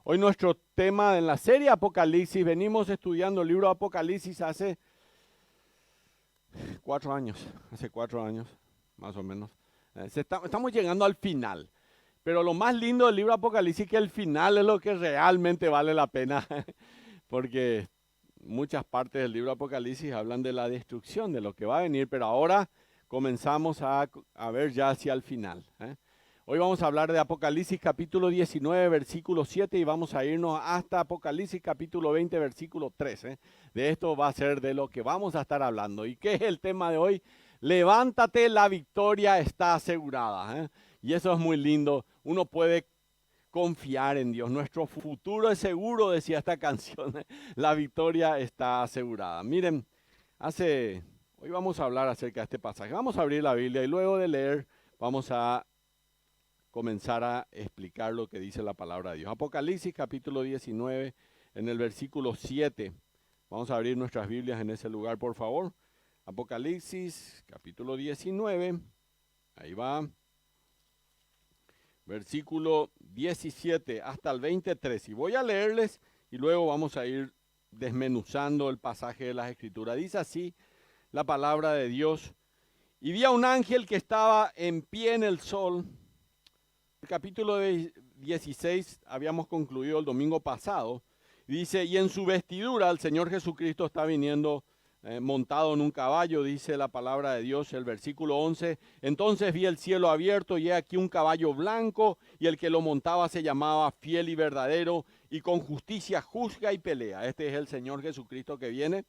Hoy nuestro tema en la serie Apocalipsis, venimos estudiando el libro de Apocalipsis hace 4 años, más o menos. Estamos llegando al final, pero lo más lindo del libro de Apocalipsis es que el final es lo que realmente vale la pena, porque muchas partes del libro de Apocalipsis hablan de la destrucción, de lo que va a venir, pero ahora comenzamos a ver ya hacia el final. Hoy vamos a hablar de Apocalipsis capítulo 19, versículo 7 y vamos a irnos hasta Apocalipsis capítulo 20, versículo 13. De esto va a ser de lo que vamos a estar hablando. ¿Y qué es el tema de hoy? Levántate, la victoria está asegurada. Y eso es muy lindo. Uno puede confiar en Dios. Nuestro futuro es seguro, decía esta canción. La victoria está asegurada. Miren, hoy vamos a hablar acerca de este pasaje. Vamos a abrir la Biblia y luego de leer vamos a comenzar a explicar lo que dice la palabra de Dios. Apocalipsis capítulo 19, en el versículo 7. Vamos a abrir nuestras Biblias en ese lugar, por favor. Apocalipsis capítulo 19, ahí va. Versículo 17 hasta el 23. Y voy a leerles y luego vamos a ir desmenuzando el pasaje de las Escrituras. Dice así la palabra de Dios. Y vi a un ángel que estaba en pie en el sol. El capítulo 16 habíamos concluido el domingo pasado. Dice, y en su vestidura el Señor Jesucristo está viniendo montado en un caballo, dice la palabra de Dios, el versículo 11. Entonces vi el cielo abierto y he aquí un caballo blanco y el que lo montaba se llamaba Fiel y Verdadero y con justicia juzga y pelea. Este es el Señor Jesucristo que viene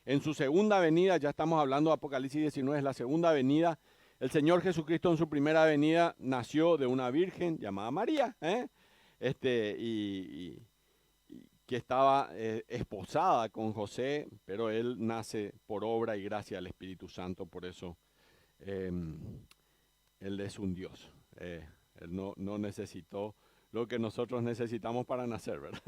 en su segunda venida. Ya estamos hablando de Apocalipsis 19, es la segunda venida. El Señor Jesucristo en su primera venida nació de una virgen llamada María, y que estaba esposada con José, pero él nace por obra y gracia del Espíritu Santo, por eso él es un Dios. Él no necesitó lo que nosotros necesitamos para nacer, ¿verdad?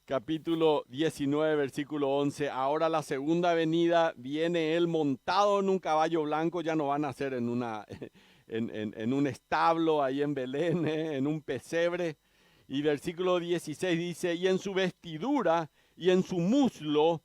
Capítulo 19, versículo 11, ahora la segunda venida viene él montado en un caballo blanco, ya no va a nacer en un establo ahí en Belén, en un pesebre. Y versículo 16 dice, y en su vestidura y en su muslo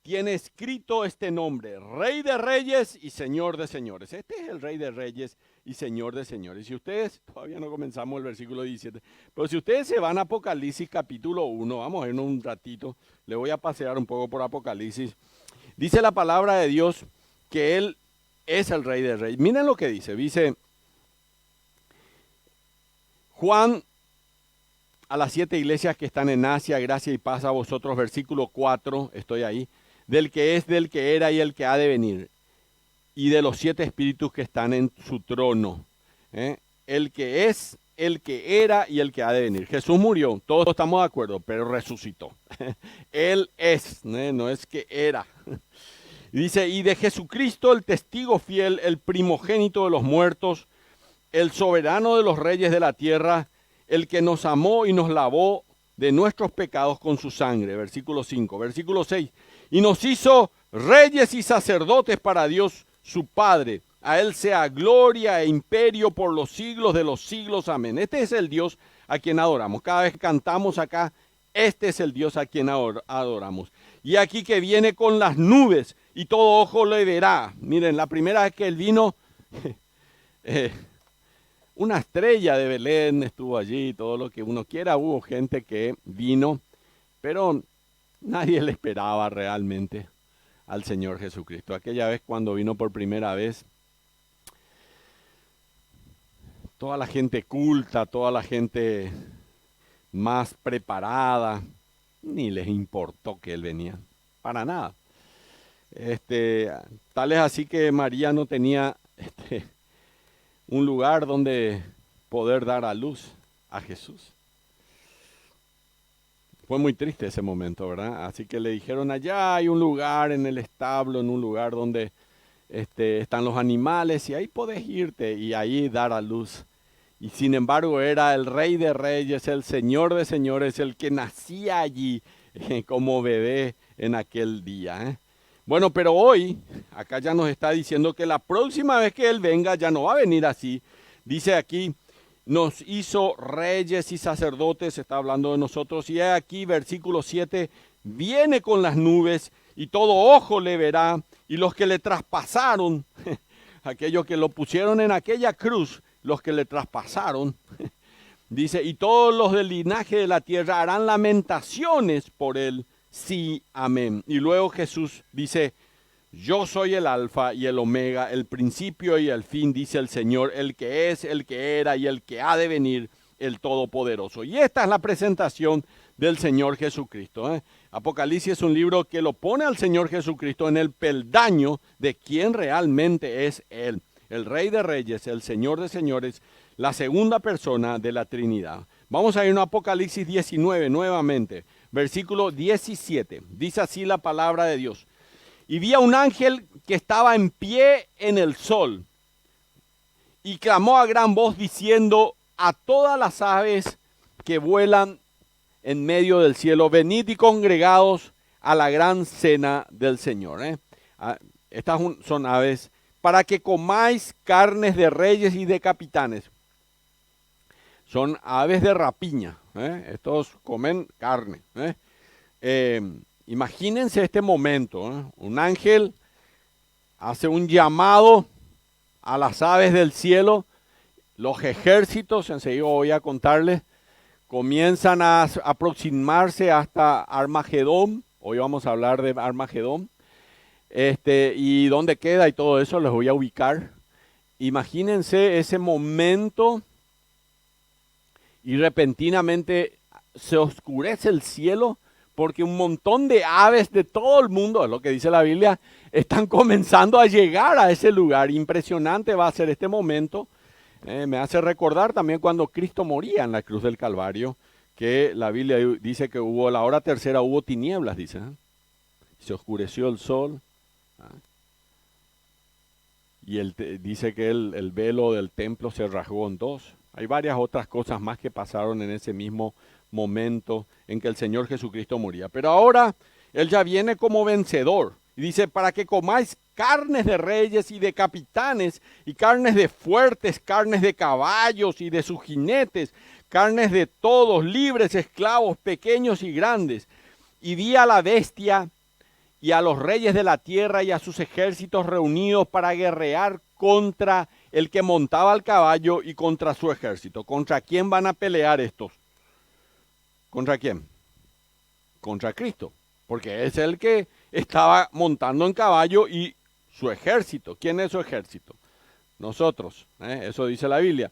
tiene escrito este nombre, Rey de Reyes y Señor de Señores. Este es el Rey de Reyes y Señor de Señores. Si ustedes, todavía no comenzamos el versículo 17, pero si ustedes se van a Apocalipsis capítulo 1, vamos a irnos un ratito, le voy a pasear un poco por Apocalipsis. Dice la palabra de Dios que Él es el Rey de Reyes. Miren lo que dice Juan a las 7 iglesias que están en Asia, gracia y paz a vosotros, versículo 4, estoy ahí, del que es, del que era y el que ha de venir, y de los 7 espíritus que están en su trono, el que es, el que era y el que ha de venir. Jesús murió, todos estamos de acuerdo, pero resucitó. Él es, no es que era. Dice, y de Jesucristo el testigo fiel, el primogénito de los muertos, el soberano de los reyes de la tierra, el que nos amó y nos lavó de nuestros pecados con su sangre. Versículo 5. Versículo 6. Y nos hizo reyes y sacerdotes para Dios su Padre. A Él sea gloria e imperio por los siglos de los siglos. Amén. Este es el Dios a quien adoramos. Cada vez que cantamos acá, este es el Dios a quien adoramos. Y aquí que viene con las nubes y todo ojo le verá. Miren, la primera vez que Él vino... una estrella de Belén estuvo allí, todo lo que uno quiera. Hubo gente que vino, pero nadie le esperaba realmente al Señor Jesucristo. Aquella vez cuando vino por primera vez, toda la gente culta, toda la gente más preparada, ni les importó que Él venía, para nada. Tal es así que María no tenía... un lugar donde poder dar a luz a Jesús. Fue muy triste ese momento, ¿verdad? Así que le dijeron, allá hay un lugar en el establo, en un lugar donde están los animales y ahí podés irte y ahí dar a luz. Y sin embargo era el Rey de Reyes, el Señor de Señores, el que nacía allí como bebé en aquel día. Bueno, pero hoy, acá ya nos está diciendo que la próxima vez que Él venga ya no va a venir así. Dice aquí, nos hizo reyes y sacerdotes, está hablando de nosotros, y aquí versículo 7, viene con las nubes y todo ojo le verá, y los que le traspasaron, aquellos que lo pusieron en aquella cruz, los que le traspasaron, dice, y todos los del linaje de la tierra harán lamentaciones por él, sí, amén. Y luego Jesús dice, yo soy el alfa y el omega, el principio y el fin, dice el Señor, el que es, el que era y el que ha de venir, el Todopoderoso. Y esta es la presentación del Señor Jesucristo. Apocalipsis es un libro que lo pone al Señor Jesucristo en el peldaño de quien realmente es Él, el Rey de Reyes, el Señor de Señores, la segunda persona de la Trinidad. Vamos a ir a Apocalipsis 19 nuevamente, versículo 17. Dice así la palabra de Dios. Y vi a un ángel que estaba en pie en el sol y clamó a gran voz diciendo a todas las aves que vuelan en medio del cielo, venid y congregados a la gran cena del Señor. Estas son aves para que comáis carnes de reyes y de capitanes. Son aves de rapiña. Estos comen carne. Imagínense este momento. Un ángel hace un llamado a las aves del cielo. Los ejércitos, enseguida voy a contarles, comienzan a aproximarse hasta Armagedón. Hoy vamos a hablar de Armagedón. Y dónde queda y todo eso les voy a ubicar. Imagínense ese momento y repentinamente se oscurece el cielo porque un montón de aves de todo el mundo, es lo que dice la Biblia, están comenzando a llegar a ese lugar. Impresionante va a ser este momento. Me hace recordar también cuando Cristo moría en la cruz del Calvario, que la Biblia dice que hubo, a la hora tercera hubo tinieblas, dice. Se oscureció el sol. Y dice que el velo del templo se rasgó en dos. Hay varias otras cosas más que pasaron en ese mismo momento en que el Señor Jesucristo moría. Pero ahora Él ya viene como vencedor. Y dice, para que comáis carnes de reyes y de capitanes, y carnes de fuertes, carnes de caballos y de sus jinetes, carnes de todos, libres, esclavos, pequeños y grandes. Y vi a la bestia y a los reyes de la tierra y a sus ejércitos reunidos para guerrear contra el que montaba el caballo y contra su ejército. ¿Contra quién van a pelear estos? ¿Contra quién? Contra Cristo, porque es el que estaba montando en caballo y su ejército. ¿Quién es su ejército? Nosotros, eso dice la Biblia.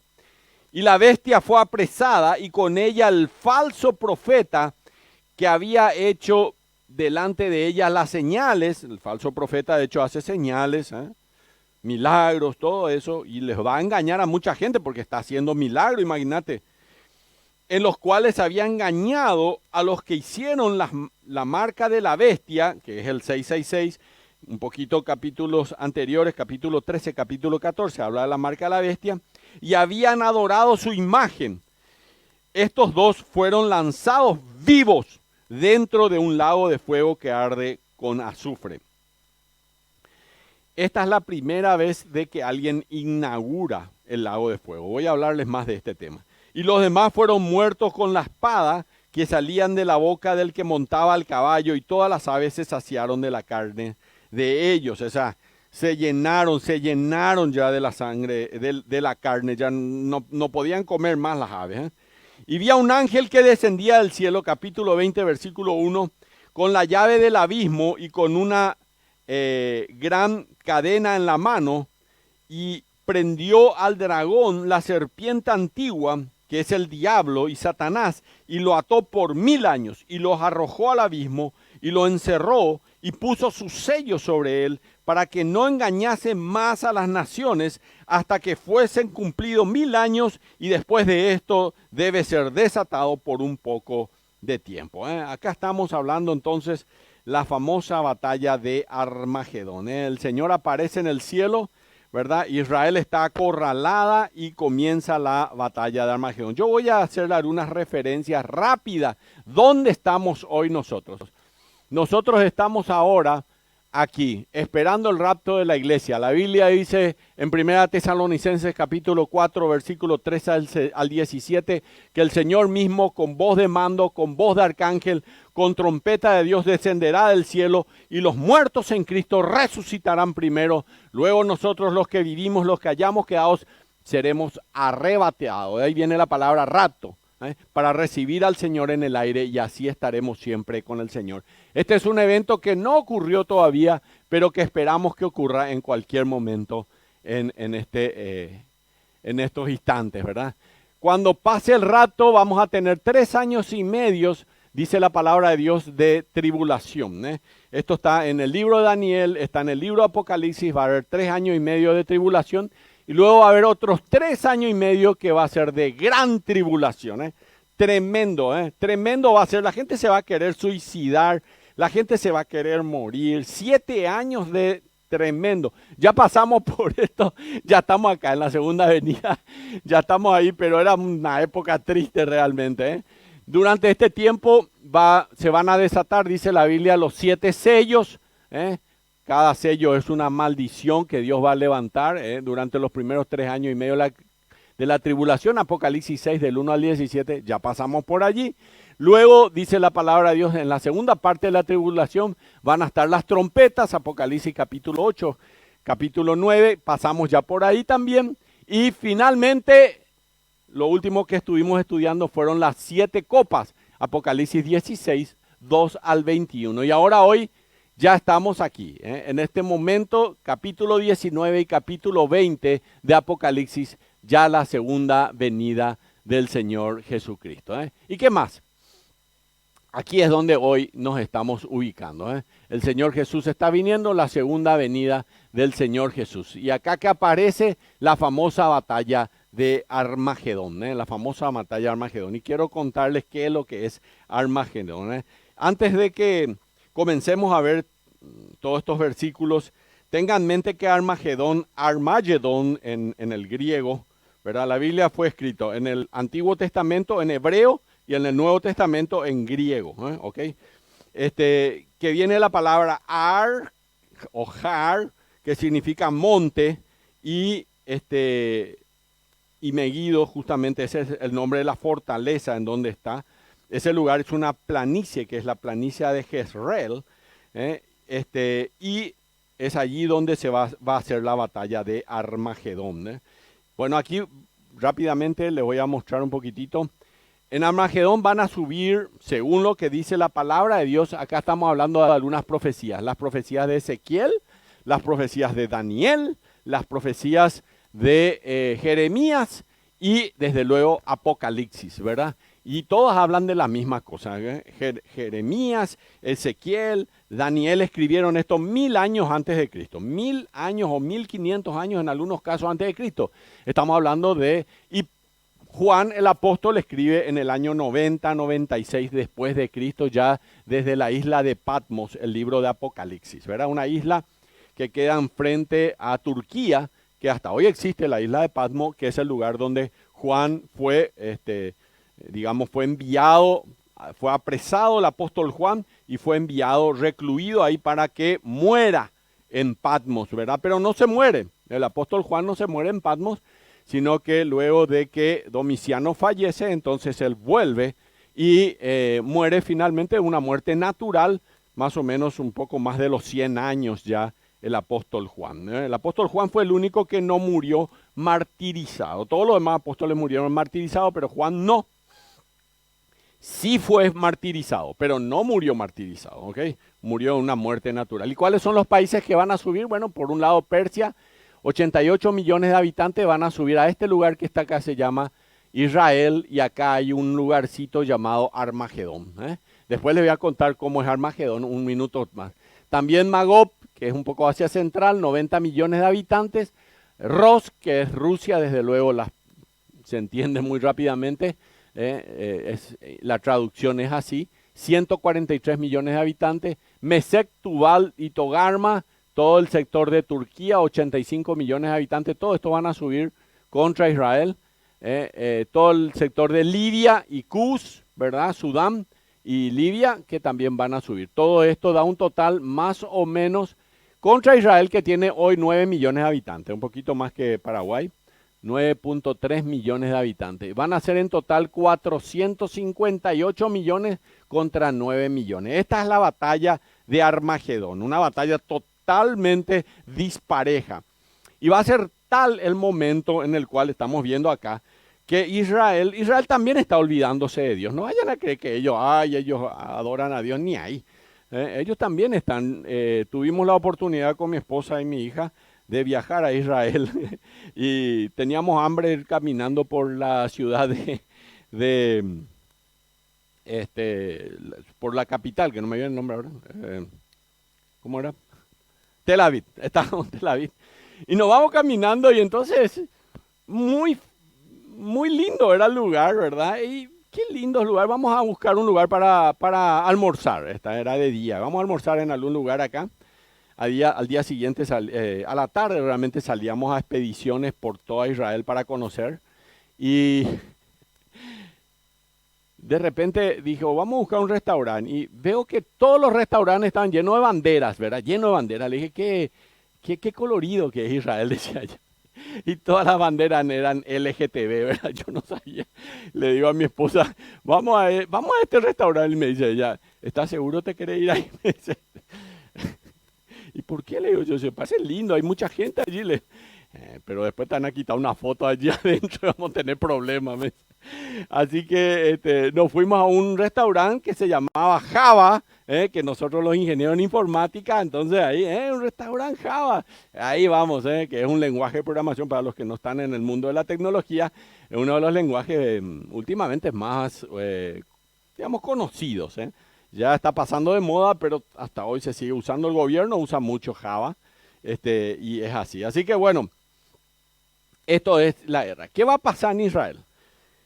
Y la bestia fue apresada y con ella el falso profeta que había hecho delante de ella las señales. El falso profeta de hecho hace señales, milagros, todo eso, y les va a engañar a mucha gente porque está haciendo milagros, imagínate, en los cuales había engañado a los que hicieron la marca de la bestia, que es el 666, un poquito capítulos anteriores, capítulo 13, capítulo 14, habla de la marca de la bestia, y habían adorado su imagen. Estos dos fueron lanzados vivos dentro de un lago de fuego que arde con azufre. Esta es la primera vez de que alguien inaugura el lago de fuego. Voy a hablarles más de este tema. Y los demás fueron muertos con la espada que salían de la boca del que montaba el caballo, y todas las aves se saciaron de la carne de ellos. O sea, se llenaron ya de la sangre, de la carne, ya no podían comer más las aves. Y vi a un ángel que descendía del cielo, capítulo 20, versículo 1, con la llave del abismo y con una gran cadena en la mano, y prendió al dragón, la serpiente antigua, que es el diablo y Satanás, y lo ató por 1000 años, y los arrojó al abismo, y lo encerró, y puso su sello sobre él, para que no engañase más a las naciones, hasta que fuesen cumplidos 1000 años, y después de esto debe ser desatado por un poco de tiempo. Acá estamos hablando entonces la famosa batalla de Armagedón. El Señor aparece en el cielo, ¿verdad? Israel está acorralada y comienza la batalla de Armagedón. Yo voy a hacer algunas referencias rápidas. ¿Dónde estamos hoy nosotros? Nosotros estamos ahora aquí, esperando el rapto de la iglesia. La Biblia dice en 1 Tesalonicenses capítulo 4, versículo 13 al 17, que el Señor mismo con voz de mando, con voz de arcángel, con trompeta de Dios descenderá del cielo y los muertos en Cristo resucitarán primero. Luego nosotros los que vivimos, los que hayamos quedado, seremos arrebatados. De ahí viene la palabra rapto. Para recibir al Señor en el aire y así estaremos siempre con el Señor. Este es un evento que no ocurrió todavía, pero que esperamos que ocurra en cualquier momento en estos instantes, ¿verdad? Cuando pase el rato vamos a tener 3 años y medio, dice la palabra de Dios, de tribulación. Esto está en el libro de Daniel, está en el libro de Apocalipsis, va a haber 3 años y medio de tribulación. Y luego va a haber otros 3 años y medio que va a ser de gran tribulación. Tremendo, tremendo va a ser. La gente se va a querer suicidar, la gente se va a querer morir. 7 años de tremendo. Ya pasamos por esto, ya estamos acá en la segunda venida, ya estamos ahí, pero era una época triste realmente. Durante este tiempo se van a desatar, dice la Biblia, los 7 sellos. Cada sello es una maldición que Dios va a levantar durante los primeros 3 años y medio de la tribulación. Apocalipsis 6 del 1 al 17, ya pasamos por allí. Luego dice la palabra de Dios, en la segunda parte de la tribulación van a estar las trompetas, Apocalipsis capítulo 8, capítulo 9, pasamos ya por ahí también. Y finalmente, lo último que estuvimos estudiando fueron las 7 copas, Apocalipsis 16, 2 al 21. Y ahora hoy ya estamos aquí, en este momento, capítulo 19 y capítulo 20 de Apocalipsis, ya la segunda venida del Señor Jesucristo. ¿Y qué más? Aquí es donde hoy nos estamos ubicando. El Señor Jesús está viniendo, la segunda venida del Señor Jesús. Y acá que aparece la famosa batalla de Armagedón, la famosa batalla de Armagedón. Y quiero contarles qué es lo que es Armagedón. Antes de que comencemos a ver todos estos versículos, tengan en mente que Armagedón en el griego, ¿verdad? La Biblia fue escrito en el Antiguo Testamento en hebreo y en el Nuevo Testamento en griego, ¿ok? Que viene la palabra ar o har, que significa monte, y Megiddo, justamente ese es el nombre de la fortaleza en donde está. Ese lugar es una planicie, que es la planicie de Jezreel, y es allí donde se va a hacer la batalla de Armagedón. Bueno, aquí rápidamente les voy a mostrar un poquitito. En Armagedón van a subir, según lo que dice la palabra de Dios. Acá estamos hablando de algunas profecías. Las profecías de Ezequiel, las profecías de Daniel, las profecías de Jeremías y desde luego Apocalipsis, ¿verdad? Y todas hablan de la misma cosa. Jeremías, Ezequiel, Daniel escribieron esto 1000 años antes de Cristo. 1000 años o 1500 años en algunos casos antes de Cristo. Estamos hablando y Juan el apóstol escribe en el año 90, 96 después de Cristo, ya desde la isla de Patmos, el libro de Apocalipsis, ¿verdad? Una isla que queda enfrente a Turquía, que hasta hoy existe la isla de Patmos, que es el lugar donde Juan fue fue enviado, fue apresado el apóstol Juan y fue enviado, recluido ahí para que muera en Patmos, ¿verdad? Pero no se muere, el apóstol Juan no se muere en Patmos, sino que luego de que Domiciano fallece, entonces él vuelve y muere finalmente una muerte natural, más o menos un poco más de los 100 años ya el apóstol Juan. El apóstol Juan fue el único que no murió martirizado. Todos los demás apóstoles murieron martirizados, pero Juan no. Sí fue martirizado, pero no murió martirizado, ¿ok? Murió una muerte natural. ¿Y cuáles son los países que van a subir? Bueno, por un lado Persia, 88 millones de habitantes van a subir a este lugar que está acá, se llama Israel, y acá hay un lugarcito llamado Armagedón. Después les voy a contar cómo es Armagedón, un minuto más. También Magog, que es un poco Asia Central, 90 millones de habitantes. Ros, que es Rusia, desde luego se entiende muy rápidamente. La traducción es así, 143 millones de habitantes. Mesec, Tubal y Togarma, todo el sector de Turquía, 85 millones de habitantes, todo esto van a subir contra Israel. Todo el sector de Libia y Cus, ¿verdad? Sudán, y Libia, que también van a subir. Todo esto da un total más o menos contra Israel, que tiene hoy 9 millones de habitantes, un poquito más que Paraguay, 9.3 millones de habitantes. Van a ser en total 458 millones contra 9 millones. Esta es la batalla de Armagedón, una batalla totalmente dispareja. Y va a ser tal el momento en el cual estamos viendo acá, que Israel también está olvidándose de Dios. No vayan a creer que ellos adoran a Dios, ni ahí. Ellos también están, tuvimos la oportunidad con mi esposa y mi hija de viajar a Israel y teníamos hambre caminando por la ciudad por la capital, que no me viene el nombre ahora. ¿Cómo era? Tel Aviv, estábamos en Tel Aviv. Y nos vamos caminando y entonces muy, muy lindo era el lugar, ¿verdad? Y qué lindo lugar. Vamos a buscar un lugar para almorzar. Esta era de día. Vamos a almorzar en algún lugar acá. Al día siguiente, a la tarde realmente salíamos a expediciones por toda Israel para conocer. Y de repente dijo, vamos a buscar un restaurante. Y veo que todos los restaurantes estaban llenos de banderas, ¿verdad? Llenos de banderas. Le dije, qué colorido que es Israel, decía yo. Y todas las banderas eran LGTB, ¿verdad? Yo no sabía. Le digo a mi esposa, vamos a este restaurante. Y me dice ella, ¿estás seguro te querés ir ahí? Me dice, ¿y por qué? Le digo yo, se parece lindo, hay mucha gente allí. Pero después te van a quitar una foto allí adentro y vamos a tener problemas. ¿Me? Así que nos fuimos a un restaurante que se llamaba Java, que nosotros los ingenieros en informática, entonces ahí, un restaurante Java, ahí vamos, que es un lenguaje de programación para los que no están en el mundo de la tecnología, es uno de los lenguajes últimamente más, digamos, conocidos. Ya está pasando de moda, pero hasta hoy se sigue usando. El gobierno usa mucho Java, y es así. Así que bueno, esto es la guerra. ¿Qué va a pasar en Israel?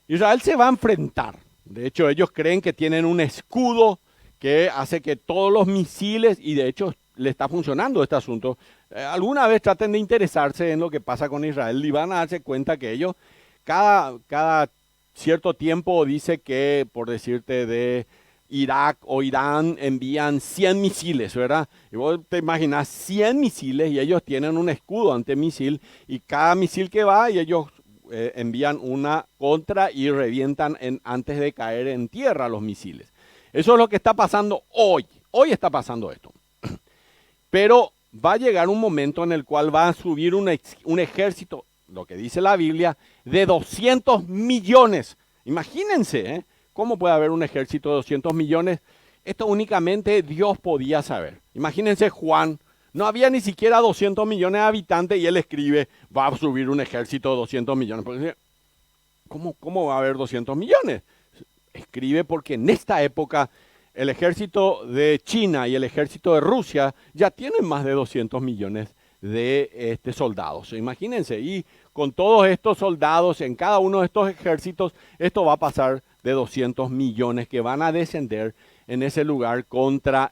Israel se va a enfrentar. De hecho, ellos creen que tienen un escudo que hace que todos los misiles, y de hecho le está funcionando este asunto, alguna vez traten de interesarse en lo que pasa con Israel y van a darse cuenta que ellos cada cierto tiempo dice que, por decirte, de Irak o Irán envían 100 misiles, ¿verdad? Y vos te imaginas 100 misiles y ellos tienen un escudo antimisil y cada misil que va y ellos envían una contra y revientan antes de caer en tierra los misiles. Eso es lo que está pasando hoy. Hoy está pasando esto. Pero va a llegar un momento en el cual va a subir un ejército, lo que dice la Biblia, de 200 millones. Imagínense, ¿cómo puede haber un ejército de 200 millones? Esto únicamente Dios podía saber. Imagínense Juan. No había ni siquiera 200 millones de habitantes y él escribe, va a subir un ejército de 200 millones. ¿Cómo va a haber 200 millones? Escribe porque en esta época el ejército de China y el ejército de Rusia ya tienen más de 200 millones de soldados. Imagínense, y con todos estos soldados en cada uno de estos ejércitos, esto va a pasar de 200 millones que van a descender en ese lugar contra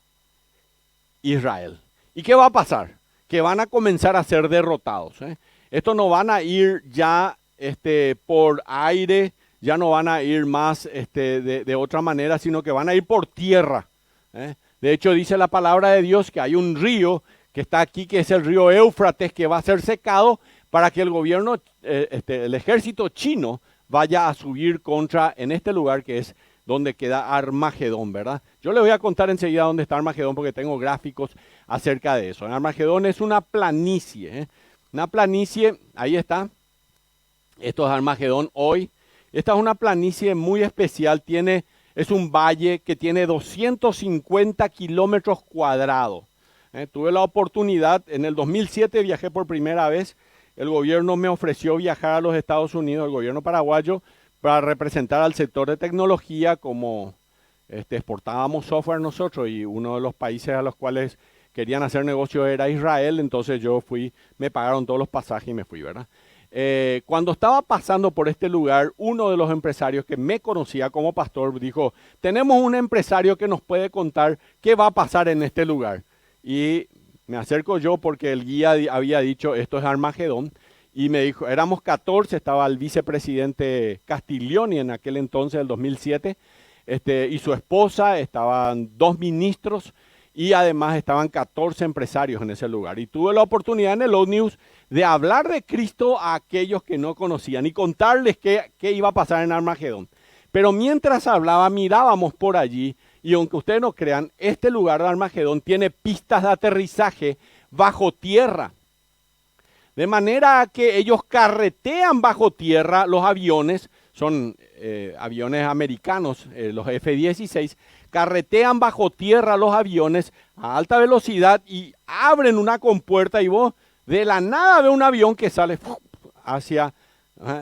Israel. ¿Y qué va a pasar? Que van a comenzar a ser derrotados. Estos no van a ir ya por aire, ya no van a ir más de otra manera, sino que van a ir por tierra. De hecho, dice la palabra de Dios que hay un río que está aquí, que es el río Éufrates, que va a ser secado para que el gobierno, el ejército chino, vaya a subir en este lugar que es donde queda Armagedón, ¿verdad? Yo les voy a contar enseguida dónde está Armagedón porque tengo gráficos acerca de eso. Armagedón es una planicie, una planicie, ahí está. Esto es Armagedón hoy. Esta es una planicie muy especial, es un valle que tiene 250 kilómetros cuadrados. Tuve la oportunidad, en el 2007 viajé por primera vez, el gobierno me ofreció viajar a los Estados Unidos, el gobierno paraguayo, para representar al sector de tecnología, como exportábamos software nosotros y uno de los países a los cuales querían hacer negocio era Israel, entonces yo fui, me pagaron todos los pasajes y me fui, ¿verdad? Cuando estaba pasando por este lugar, uno de los empresarios que me conocía como pastor dijo, tenemos un empresario que nos puede contar qué va a pasar en este lugar. Y me acerco yo porque el guía había dicho, esto es Armagedón, y me dijo, éramos 14, estaba el vicepresidente Castiglioni en aquel entonces, el 2007, y su esposa, estaban 2 ministros y además estaban 14 empresarios en ese lugar. Y tuve la oportunidad en el Old News de hablar de Cristo a aquellos que no conocían y contarles qué iba a pasar en Armagedón. Pero mientras hablaba, mirábamos por allí, y aunque ustedes no crean, este lugar de Armagedón tiene pistas de aterrizaje bajo tierra. De manera que ellos carretean bajo tierra los aviones, son aviones americanos, los F-16, carretean bajo tierra los aviones a alta velocidad y abren una compuerta y vos de la nada ves un avión que sale hacia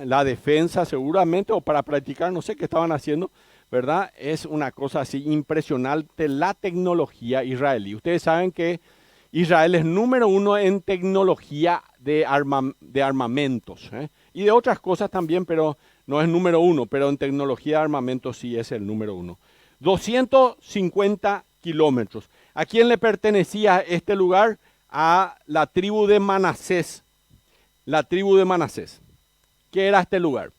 la defensa seguramente o para practicar, no sé qué estaban haciendo, ¿verdad? Es una cosa así impresionante la tecnología israelí. Ustedes saben que Israel es número 1 en tecnología de armamentos, y de otras cosas también, pero no es número 1, pero en tecnología de armamentos sí es el número 1. 250 kilómetros. ¿A quién le pertenecía este lugar? A la tribu de Manasés. La tribu de Manasés. ¿Qué era este lugar?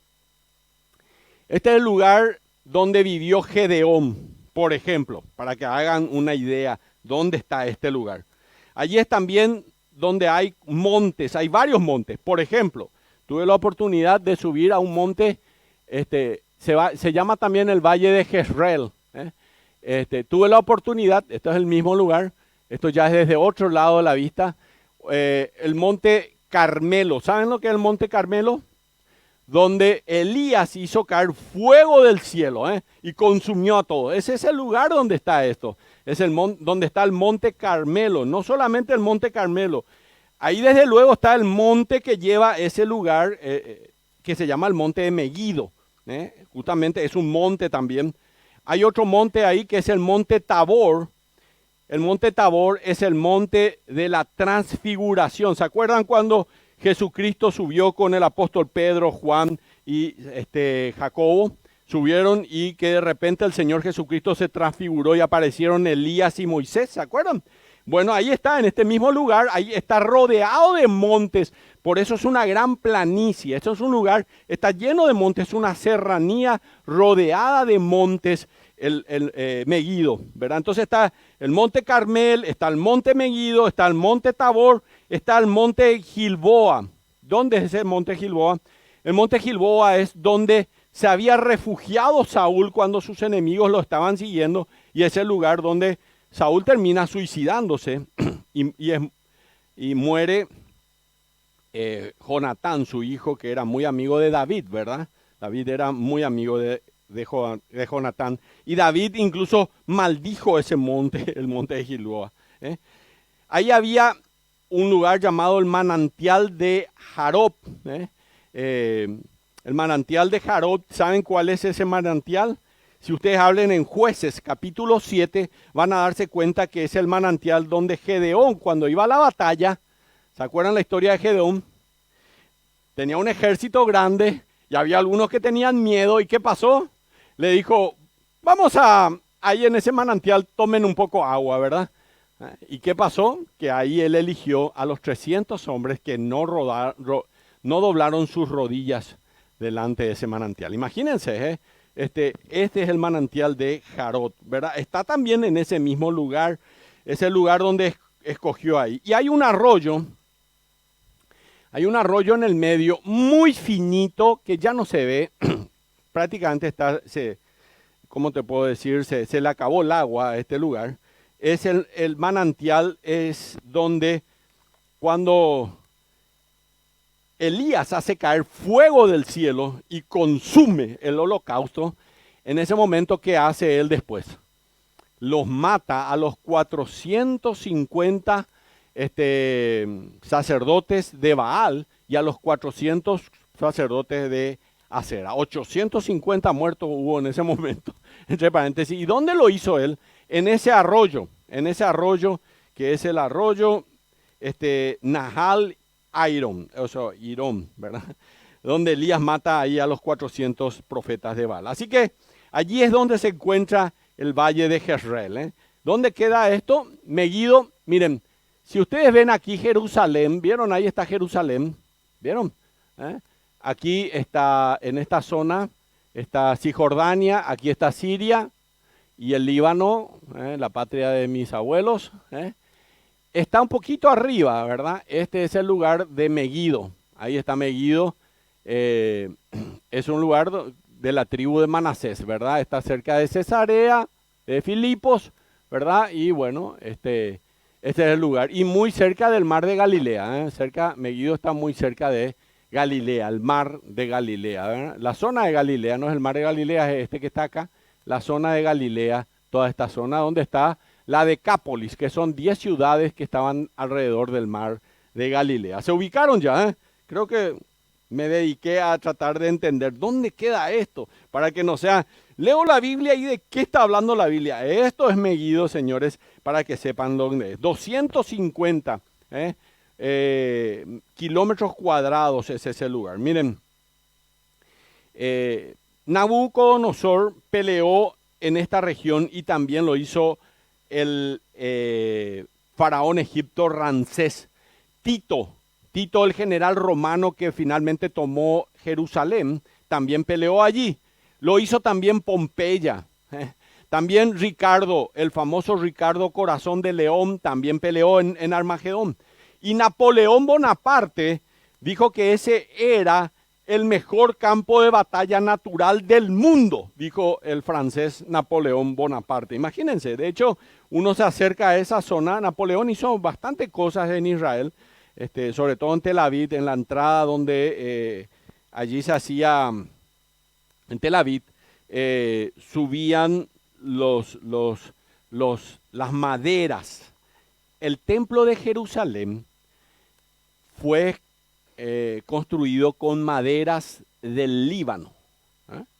Este es el lugar donde vivió Gedeón, por ejemplo, para que hagan una idea dónde está este lugar. Allí es también donde hay montes, hay varios montes. Por ejemplo, tuve la oportunidad de subir a un monte, se llama también el Valle de Jezreel. Tuve la oportunidad, esto es el mismo lugar, esto ya es desde otro lado de la vista, el monte Carmelo. ¿Saben lo que es el monte Carmelo? Donde Elías hizo caer fuego del cielo y consumió a todos. Ese es el lugar donde está esto. Es donde está el monte Carmelo, no solamente el monte Carmelo. Ahí desde luego está el monte que lleva ese lugar que se llama el monte de Megiddo. Justamente es un monte también. Hay otro monte ahí que es el monte Tabor. El monte Tabor es el monte de la transfiguración. ¿Se acuerdan cuando Jesucristo subió con el apóstol Pedro, Juan y Jacobo? Subieron y que de repente el Señor Jesucristo se transfiguró y aparecieron Elías y Moisés, ¿se acuerdan? Bueno, ahí está, en este mismo lugar, ahí está rodeado de montes, por eso es una gran planicie. Esto es un lugar, está lleno de montes, una serranía rodeada de montes, el Megiddo, ¿verdad? Entonces está el monte Carmel, está el monte Megiddo, está el monte Tabor, está el monte Gilboa. ¿Dónde es ese monte Gilboa? El monte Gilboa es donde se había refugiado Saúl cuando sus enemigos lo estaban siguiendo, y es el lugar donde Saúl termina suicidándose y muere Jonatán, su hijo, que era muy amigo de David, ¿verdad? David era muy amigo de Jonatán, y David incluso maldijo ese monte, el monte de Gilboa. Ahí había un lugar llamado el manantial de Jarob. El manantial de Jarob, ¿saben cuál es ese manantial? Si ustedes hablen en Jueces, capítulo 7, van a darse cuenta que es el manantial donde Gedeón, cuando iba a la batalla, ¿se acuerdan la historia de Gedeón? Tenía un ejército grande y había algunos que tenían miedo. ¿Y qué pasó? Le dijo, vamos ahí en ese manantial, tomen un poco agua, ¿verdad? ¿Y qué pasó? Que ahí él eligió a los 300 hombres que no doblaron sus rodillas delante de ese manantial. Imagínense, este es el manantial de Jarot, ¿verdad? Está también en ese mismo lugar, es el lugar donde escogió ahí. Y hay un arroyo en el medio muy finito que ya no se ve, prácticamente ¿cómo te puedo decir? Se le acabó el agua a este lugar. Es el manantial, es donde cuando Elías hace caer fuego del cielo y consume el holocausto, en ese momento, ¿qué hace él después? Los mata a los 450 sacerdotes de Baal y a los 400 sacerdotes de Acera. 850 muertos hubo en ese momento, entre paréntesis. ¿Y dónde lo hizo él? En ese arroyo que es el arroyo Nahal Irón, ¿verdad? Donde Elías mata ahí a los 400 profetas de Baal. Así que allí es donde se encuentra el valle de Jezreel. ¿Dónde queda esto? Megiddo, miren, si ustedes ven aquí Jerusalén, ¿vieron? Ahí está Jerusalén, ¿vieron? Aquí está, en esta zona, está Cisjordania, aquí está Siria y el Líbano, la patria de mis abuelos, está un poquito arriba, ¿verdad? Este es el lugar de Meguido. Ahí está Meguido. Es un lugar de la tribu de Manasés, ¿verdad? Está cerca de Cesarea, de Filipos, ¿verdad? Y bueno, este es el lugar. Y muy cerca del mar de Galilea, Meguido está muy cerca de Galilea, el mar de Galilea, ¿verdad? La zona de Galilea, no es el mar de Galilea, es este que está acá. La zona de Galilea, toda esta zona donde está la Decápolis, que son 10 ciudades que estaban alrededor del mar de Galilea. Se ubicaron ya, Creo que me dediqué a tratar de entender dónde queda esto, para que no sea, leo la Biblia y de qué está hablando la Biblia. Esto es Meguido, señores, para que sepan dónde es. 250 kilómetros cuadrados es ese lugar. Miren, Nabucodonosor peleó en esta región y también lo hizo el faraón egipto Ramsés. Tito, el general romano que finalmente tomó Jerusalén, también peleó allí. Lo hizo también Pompeya. También Ricardo, el famoso Ricardo Corazón de León, también peleó en Armagedón. Y Napoleón Bonaparte dijo que ese era el mejor campo de batalla natural del mundo, dijo el francés Napoleón Bonaparte. Imagínense, de hecho, uno se acerca a esa zona. Napoleón hizo bastantes cosas en Israel, sobre todo en Tel Aviv, en la entrada donde allí se hacía, en Tel Aviv, subían las maderas. El templo de Jerusalén fue construido con maderas del Líbano,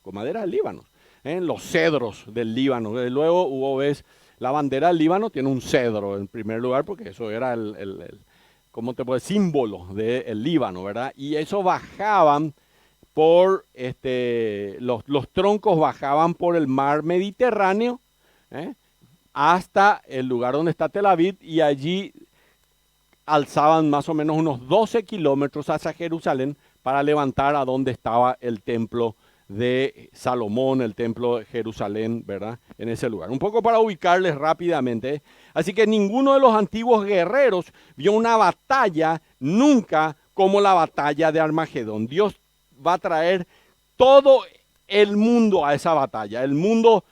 con maderas del Líbano, los cedros del Líbano. Luego ves, la bandera del Líbano tiene un cedro en primer lugar, porque eso era ¿cómo te puedo decir? Símbolo del Líbano, ¿verdad? Y eso bajaban por, los troncos bajaban por el mar Mediterráneo, hasta el lugar donde está Tel Aviv, y allí alzaban más o menos unos 12 kilómetros hacia Jerusalén para levantar a donde estaba el templo de Salomón, el templo de Jerusalén, ¿verdad? En ese lugar. Un poco para ubicarles rápidamente. Así que ninguno de los antiguos guerreros vio una batalla nunca como la batalla de Armagedón. Dios va a traer todo el mundo a esa batalla. El mundo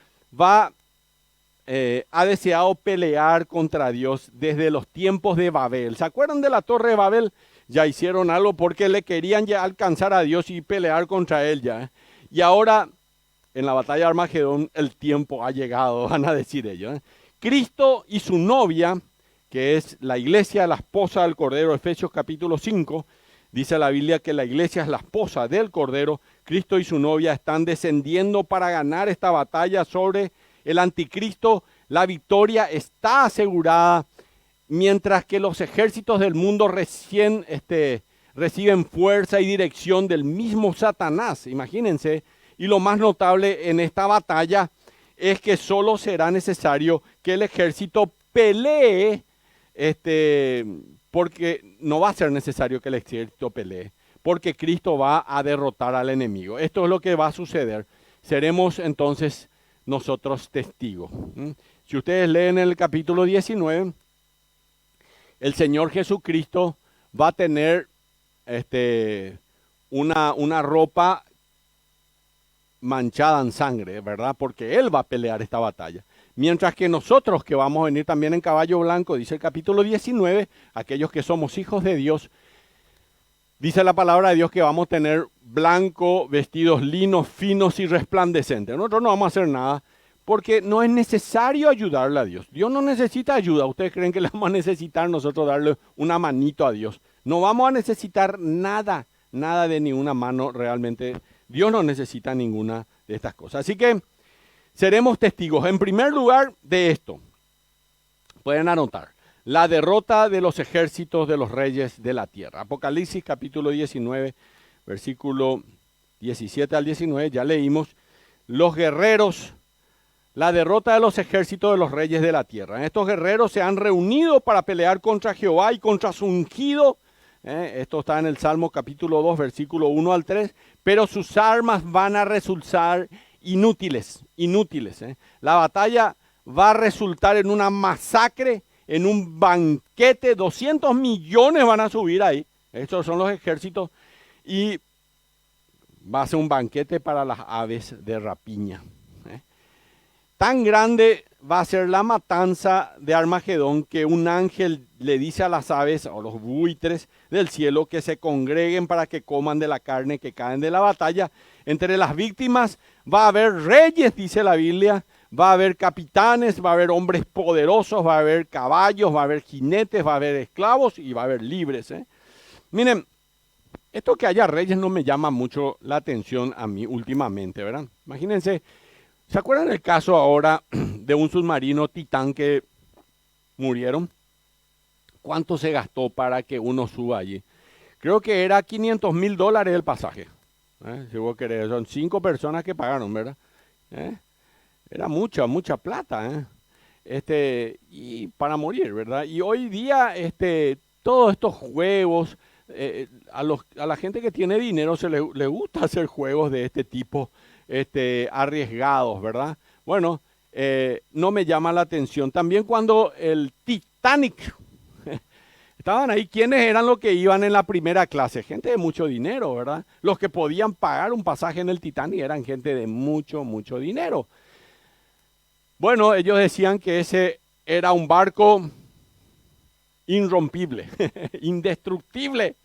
ha deseado pelear contra Dios desde los tiempos de Babel. ¿Se acuerdan de la Torre de Babel? Ya hicieron algo porque le querían ya alcanzar a Dios y pelear contra él ya. Y ahora, en la batalla de Armagedón, el tiempo ha llegado, van a decir ellos. Cristo y su novia, que es la iglesia, la esposa del Cordero, Efesios capítulo 5, dice la Biblia que la iglesia es la esposa del Cordero. Cristo y su novia están descendiendo para ganar esta batalla sobre el anticristo. La victoria está asegurada, mientras que los ejércitos del mundo reciben fuerza y dirección del mismo Satanás. Imagínense, y lo más notable en esta batalla es que solo será necesario que el ejército pelee, porque no va a ser necesario que el ejército pelee, porque Cristo va a derrotar al enemigo. Esto es lo que va a suceder. Seremos entonces nosotros testigos. Si ustedes leen el capítulo 19, el Señor Jesucristo va a tener una ropa manchada en sangre, ¿verdad? Porque Él va a pelear esta batalla. Mientras que nosotros, que vamos a venir también en caballo blanco, dice el capítulo 19, aquellos que somos hijos de Dios, dice la palabra de Dios que vamos a tener blanco, vestidos linos, finos y resplandecentes. Nosotros no vamos a hacer nada porque no es necesario ayudarle a Dios. Dios no necesita ayuda. ¿Ustedes creen que le vamos a necesitar nosotros darle una manito a Dios? No vamos a necesitar nada de ninguna mano realmente. Dios no necesita ninguna de estas cosas. Así que seremos testigos, en primer lugar, de esto. Pueden anotar. La derrota de los ejércitos de los reyes de la tierra. Apocalipsis capítulo 19, versículo 17 al 19, ya leímos. Los guerreros, la derrota de los ejércitos de los reyes de la tierra. Estos guerreros se han reunido para pelear contra Jehová y contra su ungido, Esto está en el Salmo capítulo 2, versículo 1 al 3. Pero sus armas van a resultar inútiles. La batalla va a resultar en una masacre, en un banquete. 200 millones van a subir ahí. Estos son los ejércitos. Y va a ser un banquete para las aves de rapiña. Tan grande va a ser la matanza de Armagedón que un ángel le dice a las aves o los buitres del cielo que se congreguen para que coman de la carne que caen de la batalla. Entre las víctimas va a haber reyes, dice la Biblia, va a haber capitanes, va a haber hombres poderosos, va a haber caballos, va a haber jinetes, va a haber esclavos y va a haber libres. Miren, esto que haya reyes no me llama mucho la atención a mí últimamente, ¿verdad? Imagínense. ¿Se acuerdan el caso ahora de un submarino Titán que murieron? ¿Cuánto se gastó para que uno suba allí? Creo que era $500,000 el pasaje. Si vos querés, son 5 personas que pagaron, ¿verdad? Era mucha plata. Y para morir, ¿verdad? Y hoy día todos estos juegos, a la gente que tiene dinero le gusta hacer juegos de este tipo. Arriesgados, ¿verdad? Bueno, no me llama la atención. También cuando el Titanic, estaban ahí, ¿quiénes eran los que iban en la primera clase? Gente de mucho dinero, ¿verdad? Los que podían pagar un pasaje en el Titanic eran gente de mucho dinero. Bueno, ellos decían que ese era un barco irrompible, indestructible.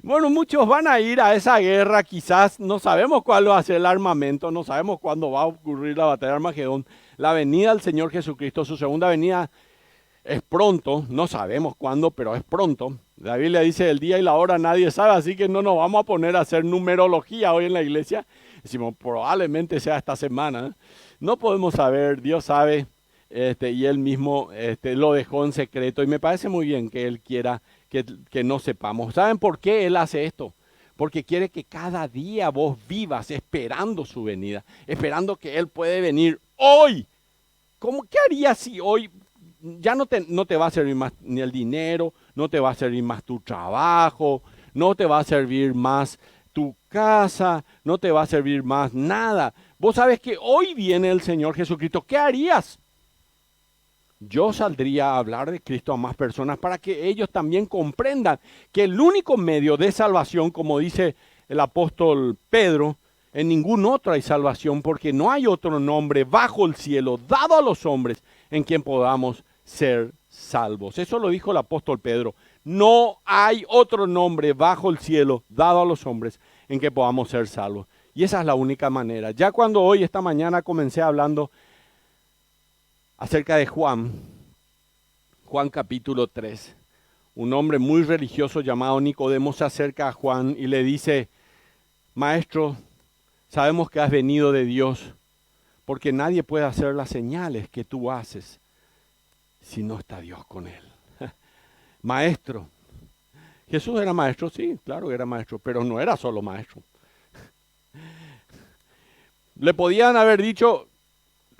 Bueno, muchos van a ir a esa guerra, quizás no sabemos cuál va a ser el armamento, no sabemos cuándo va a ocurrir la batalla de Armagedón. La venida del Señor Jesucristo, su segunda venida es pronto, no sabemos cuándo, pero es pronto. La Biblia dice el día y la hora nadie sabe, así que no nos vamos a poner a hacer numerología hoy en la iglesia. Decimos, probablemente sea esta semana. No podemos saber, Dios sabe, y Él mismo lo dejó en secreto y me parece muy bien que Él quiera que no sepamos. ¿Saben por qué Él hace esto? Porque quiere que cada día vos vivas esperando su venida, esperando que Él puede venir hoy. ¿Qué harías si hoy ya no te va a servir más ni el dinero, no te va a servir más tu trabajo, no te va a servir más tu casa, no te va a servir más nada? Vos sabes que hoy viene el Señor Jesucristo. ¿Qué harías? Yo saldría a hablar de Cristo a más personas para que ellos también comprendan que el único medio de salvación, como dice el apóstol Pedro, en ningún otro hay salvación porque no hay otro nombre bajo el cielo dado a los hombres en quien podamos ser salvos. Eso lo dijo el apóstol Pedro. No hay otro nombre bajo el cielo dado a los hombres en que podamos ser salvos. Y esa es la única manera. Ya cuando hoy, esta mañana, comencé hablando acerca de Juan capítulo 3, un hombre muy religioso llamado Nicodemo se acerca a Juan y le dice, Maestro, sabemos que has venido de Dios, porque nadie puede hacer las señales que tú haces si no está Dios con él. Maestro, Jesús era maestro, sí, claro que era maestro, pero no era solo maestro. Le podían haber dicho,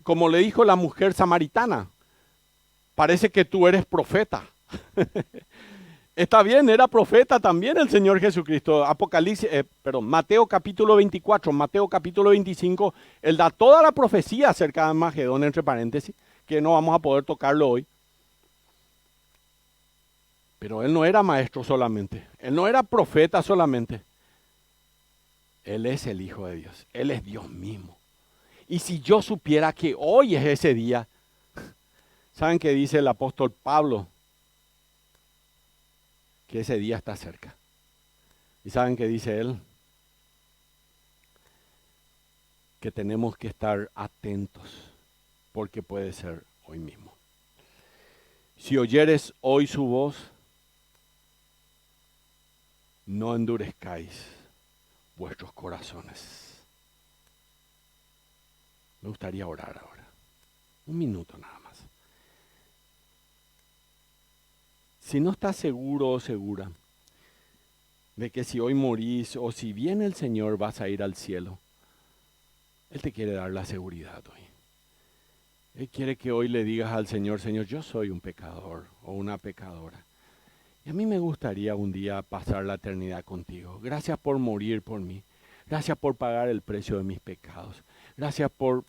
como le dijo la mujer samaritana, parece que tú eres profeta. Está bien, era profeta también el Señor Jesucristo. Mateo capítulo 24, Mateo capítulo 25, Él da toda la profecía acerca de Armagedón, entre paréntesis, que no vamos a poder tocarlo hoy. Pero Él no era maestro solamente, Él no era profeta solamente. Él es el Hijo de Dios, Él es Dios mismo. Y si yo supiera que hoy es ese día, ¿saben qué dice el apóstol Pablo? Que ese día está cerca. ¿Y saben qué dice él? Que tenemos que estar atentos, porque puede ser hoy mismo. Si oyeres hoy su voz, no endurezcáis vuestros corazones. Me gustaría orar ahora. Un minuto nada más. Si no estás seguro o segura de que si hoy morís o si viene el Señor vas a ir al cielo, Él te quiere dar la seguridad hoy. Él quiere que hoy le digas al Señor, Señor, yo soy un pecador o una pecadora. Y a mí me gustaría un día pasar la eternidad contigo. Gracias por morir por mí. Gracias por pagar el precio de mis pecados. Gracias por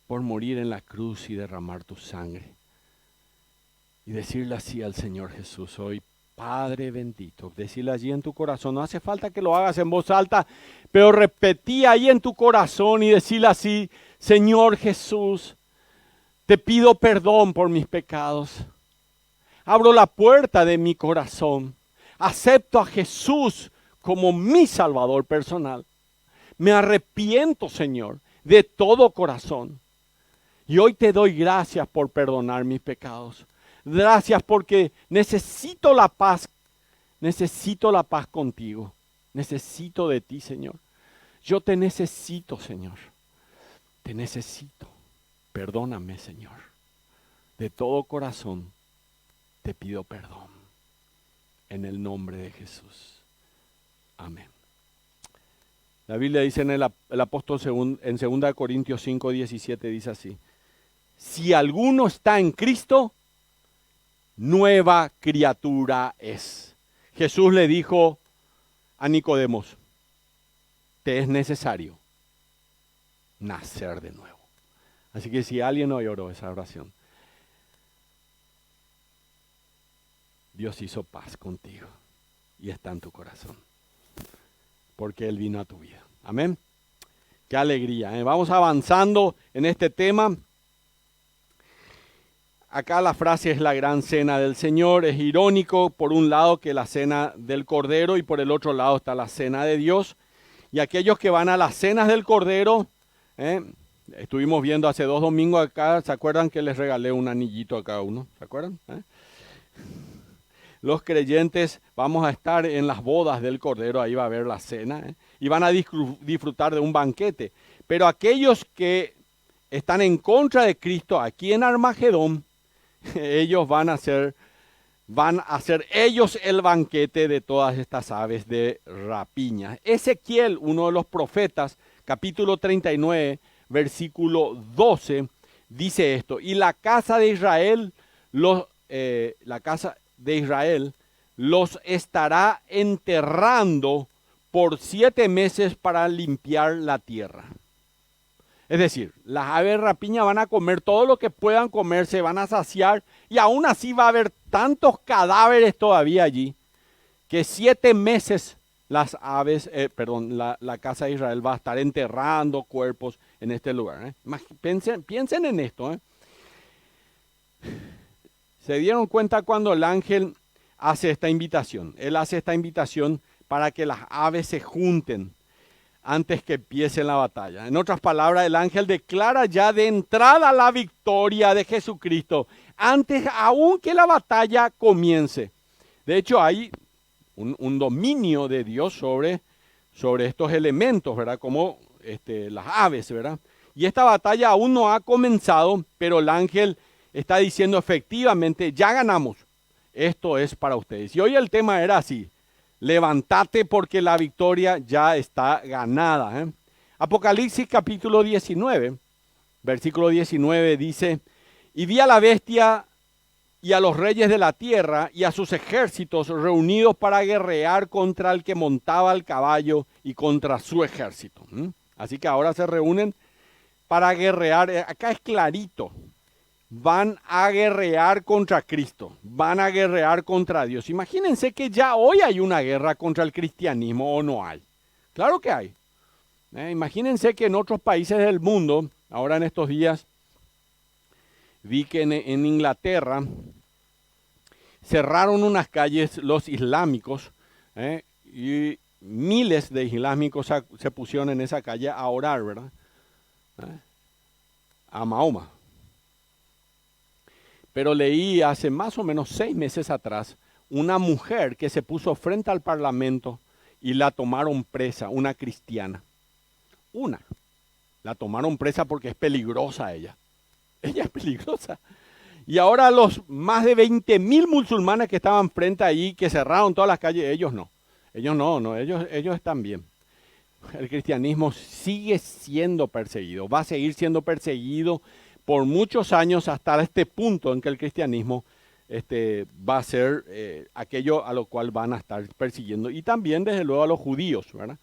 morir en la cruz y derramar tu sangre. Y decirle así al Señor Jesús, hoy, Padre bendito. Decirle allí en tu corazón. No hace falta que lo hagas en voz alta, pero repetí ahí en tu corazón y decirle así, Señor Jesús, te pido perdón por mis pecados. Abro la puerta de mi corazón. Acepto a Jesús como mi Salvador personal. Me arrepiento, Señor, de todo corazón. Y hoy te doy gracias por perdonar mis pecados. Gracias porque necesito la paz contigo. Necesito de ti, Señor. Yo te necesito, Señor. Te necesito. Perdóname, Señor. De todo corazón te pido perdón. En el nombre de Jesús. Amén. La Biblia dice en el apóstol en 2 Corintios 5:17 dice así. Si alguno está en Cristo, nueva criatura es. Jesús le dijo a Nicodemos, te es necesario nacer de nuevo. Así que si alguien hoy oró esa oración, Dios hizo paz contigo y está en tu corazón, porque Él vino a tu vida. Amén. Qué alegría, ¿eh? Vamos avanzando en este tema. Acá la frase es la gran cena del Señor. Es irónico, por un lado, que la cena del Cordero y por el otro lado está la cena de Dios. Y aquellos que van a las cenas del Cordero, estuvimos viendo hace 2 domingos acá, ¿se acuerdan que les regalé un anillito a cada uno? ¿Se acuerdan? Los creyentes vamos a estar en las bodas del Cordero, ahí va a haber la cena, y van a disfrutar de un banquete. Pero aquellos que están en contra de Cristo aquí en Armagedón, ellos van a hacer ellos el banquete de todas estas aves de rapiña. Ezequiel, uno de los profetas, capítulo 39, versículo 12, dice esto: y la casa de Israel, los estará enterrando por 7 meses para limpiar la tierra. Es decir, las aves de rapiña van a comer todo lo que puedan comer, se van a saciar y aún así va a haber tantos cadáveres todavía allí que 7 meses la casa de Israel va a estar enterrando cuerpos en este lugar. Piensen en esto. Se dieron cuenta cuando el ángel hace esta invitación. Él hace esta invitación para que las aves se junten antes que empiece la batalla. En otras palabras, el ángel declara ya de entrada la victoria de Jesucristo, antes aún que la batalla comience. De hecho, hay un dominio de Dios sobre estos elementos, ¿verdad? Como las aves, ¿verdad? Y esta batalla aún no ha comenzado, pero el ángel está diciendo efectivamente, ya ganamos. Esto es para ustedes. Y hoy el tema era así: levántate porque la victoria ya está ganada. Apocalipsis capítulo 19, versículo 19 dice: y vi a la bestia y a los reyes de la tierra y a sus ejércitos reunidos para guerrear contra el que montaba el caballo y contra su ejército. Así que ahora se reúnen para guerrear. Acá es clarito. Van a guerrear contra Cristo, van a guerrear contra Dios. Imagínense que ya hoy hay una guerra contra el cristianismo, ¿o no hay? Claro que hay. Imagínense que en otros países del mundo, ahora en estos días, vi que en Inglaterra cerraron unas calles los islámicos, y miles de islámicos se pusieron en esa calle a orar, ¿verdad? A Mahoma. Pero leí hace más o menos 6 meses atrás una mujer que se puso frente al parlamento y la tomaron presa, una cristiana. La tomaron presa porque es peligrosa ella. Ella es peligrosa. Y ahora los más de 20,000 musulmanes que estaban frente ahí, que cerraron todas las calles, ellos no. Ellos están bien. El cristianismo sigue siendo perseguido, va a seguir siendo perseguido por muchos años hasta este punto en que el cristianismo va a ser aquello a lo cual van a estar persiguiendo. Y también, desde luego, a los judíos, ¿verdad?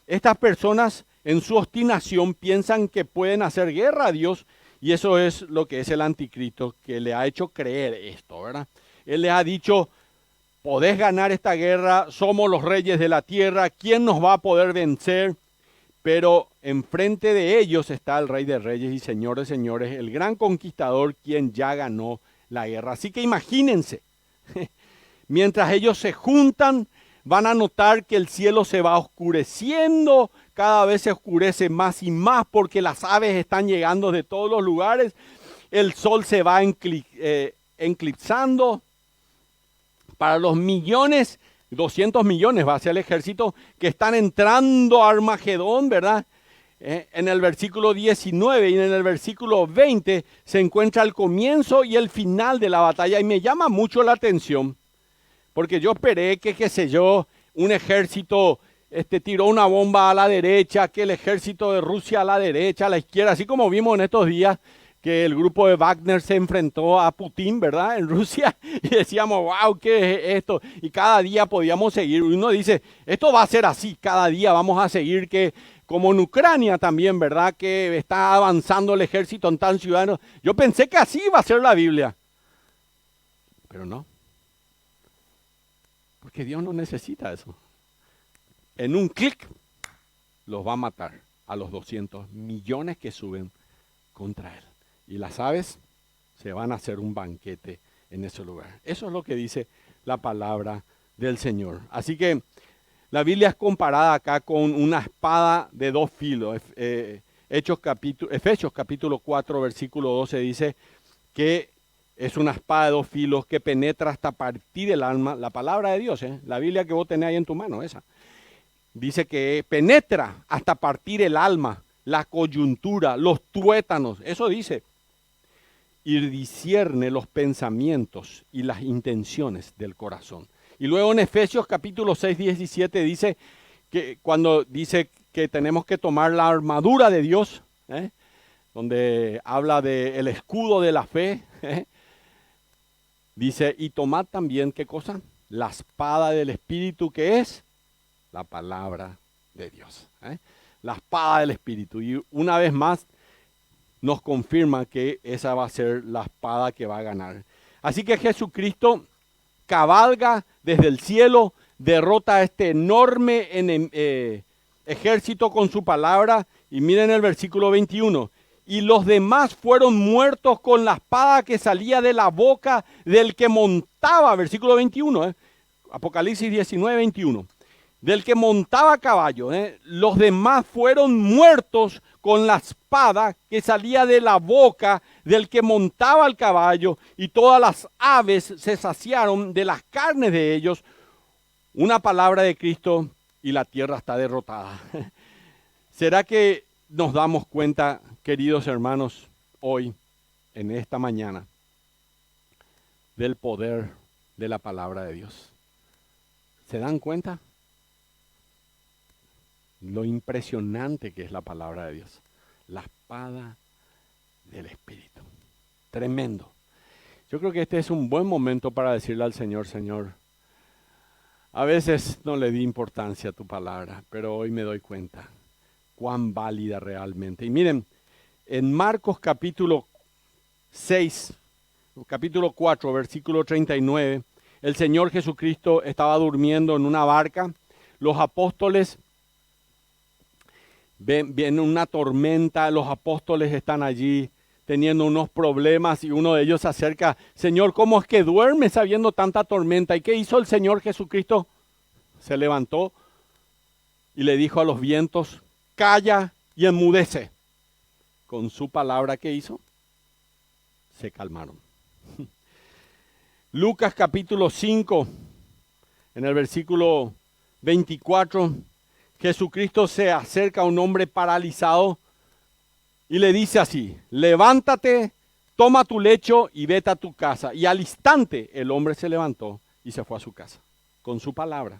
Estas personas, en su obstinación, piensan que pueden hacer guerra a Dios, y eso es lo que es el anticristo, que le ha hecho creer esto, ¿verdad? Él les ha dicho: podés ganar esta guerra, somos los reyes de la tierra, ¿quién nos va a poder vencer? Pero enfrente de ellos está el Rey de Reyes y Señor de Señores, el gran conquistador, quien ya ganó la guerra. Así que imagínense, mientras ellos se juntan, van a notar que el cielo se va oscureciendo, cada vez se oscurece más y más porque las aves están llegando de todos los lugares, el sol se va eclipsando. Para los 200 millones va a ser el ejército que están entrando a Armagedón, ¿verdad? En el versículo 19 y en el versículo 20 se encuentra el comienzo y el final de la batalla, y me llama mucho la atención, porque yo esperé que, qué sé yo, un ejército tiró una bomba a la derecha, que el ejército de Rusia a la derecha, a la izquierda, así como vimos en estos días que el grupo de Wagner se enfrentó a Putin, ¿verdad?, en Rusia, y decíamos: wow, ¿qué es esto? Y cada día podíamos seguir. Uno dice: esto va a ser así, cada día vamos a seguir, que como en Ucrania también, ¿verdad?, que está avanzando el ejército en tan ciudadanos. Yo pensé que así iba a ser la Biblia, pero no. Porque Dios no necesita eso. En un clic los va a matar a los 200 millones que suben contra él. Y las aves se van a hacer un banquete en ese lugar. Eso es lo que dice la palabra del Señor. Así que la Biblia es comparada acá con una espada de dos filos. Efesios capítulo 4, versículo 12 dice que es una espada de dos filos que penetra hasta partir el alma. La palabra de Dios, la Biblia que vos tenés ahí en tu mano, esa. Dice que penetra hasta partir el alma, la coyuntura, los tuétanos. Eso dice. Y discierne los pensamientos y las intenciones del corazón. Y luego en Efesios capítulo 6, 17 dice que cuando dice que tenemos que tomar la armadura de Dios, donde habla del escudo de la fe, dice: y tomad también, ¿qué cosa? La espada del Espíritu, que es la palabra de Dios. La espada del Espíritu. Y una vez más nos confirma que esa va a ser la espada que va a ganar. Así que Jesucristo cabalga desde el cielo, derrota a este enorme ejército con su palabra. Y miren el versículo 21. Y los demás fueron muertos con la espada que salía de la boca del que montaba, versículo 21, Apocalipsis 19, 21. Del que montaba a caballo, los demás fueron muertos con la espada que salía de la boca del que montaba el caballo, y todas las aves se saciaron de las carnes de ellos. Una palabra de Cristo y la tierra está derrotada. ¿Será que nos damos cuenta, queridos hermanos, hoy, en esta mañana, del poder de la palabra de Dios? ¿Se dan cuenta? Lo impresionante que es la palabra de Dios. La espada del Espíritu. Tremendo. Yo creo que este es un buen momento para decirle al Señor: Señor, a veces no le di importancia a tu palabra, pero hoy me doy cuenta cuán válida realmente. Y miren, en Marcos capítulo 6, capítulo 4, versículo 39, el Señor Jesucristo estaba durmiendo en una barca. Los apóstoles viene una tormenta, los apóstoles están allí teniendo unos problemas y uno de ellos se acerca: Señor, ¿cómo es que duermes sabiendo tanta tormenta? ¿Y qué hizo el Señor Jesucristo? Se levantó y le dijo a los vientos: calla y enmudece. Con su palabra, ¿qué hizo? Se calmaron. Lucas capítulo 5, en el versículo 24, Jesucristo se acerca a un hombre paralizado y le dice así: levántate, toma tu lecho y vete a tu casa. Y al instante el hombre se levantó y se fue a su casa, con su palabra.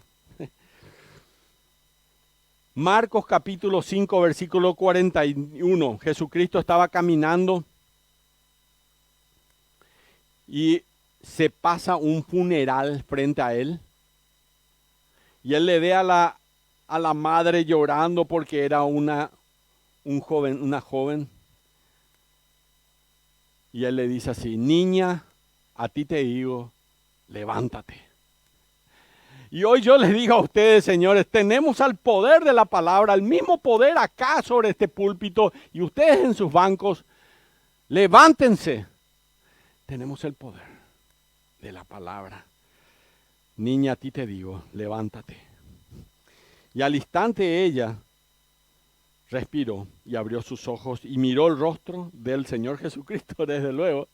Marcos capítulo 5, versículo 41, Jesucristo estaba caminando y se pasa un funeral frente a él y él le ve a la madre llorando porque era una joven. Y él le dice así: niña, a ti te digo, levántate. Y hoy yo les digo a ustedes, señores, tenemos al poder de la palabra, el mismo poder acá sobre este púlpito y ustedes en sus bancos. Levántense. Tenemos el poder de la palabra. Niña, a ti te digo, levántate. Y al instante ella respiró y abrió sus ojos y miró el rostro del Señor Jesucristo, desde luego,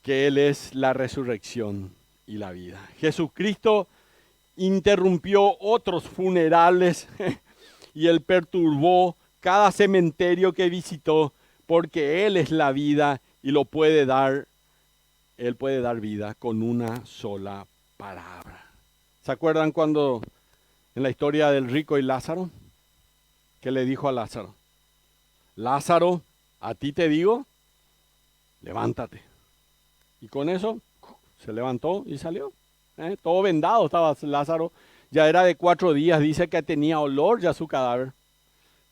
que Él es la resurrección y la vida. Jesucristo interrumpió otros funerales y Él perturbó cada cementerio que visitó, porque Él es la vida y Él puede dar vida con una sola palabra. ¿Se acuerdan cuando en la historia del rico y Lázaro? ¿Qué le dijo a Lázaro? Lázaro, a ti te digo, levántate. Y con eso se levantó y salió. Todo vendado estaba Lázaro. Ya era de 4 días, dice que tenía olor ya su cadáver.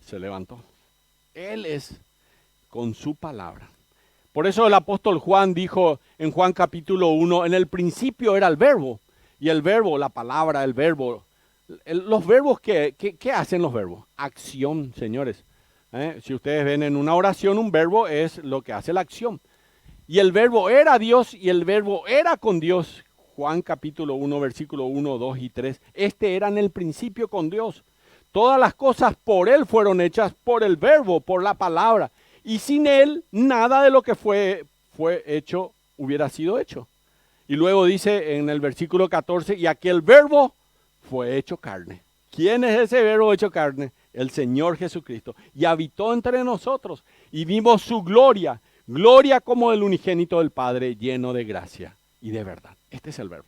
Se levantó. Él es con su palabra. Por eso el apóstol Juan dijo en Juan capítulo 1, en el principio era el verbo. Y el verbo, la palabra, el verbo. Los verbos, ¿qué hacen los verbos? Acción, señores. Si ustedes ven en una oración, un verbo es lo que hace la acción. Y el verbo era Dios y el verbo era con Dios. Juan capítulo 1, versículo 1, 2 y 3. Este era en el principio con Dios. Todas las cosas por Él fueron hechas, por el verbo, por la palabra. Y sin Él, nada de lo que fue hecho hubiera sido hecho. Y luego dice en el versículo 14, y aquel verbo fue hecho carne. ¿Quién es ese verbo hecho carne? El Señor Jesucristo. Y habitó entre nosotros y vimos su gloria. Gloria como el unigénito del Padre, lleno de gracia y de verdad. Este es el verbo.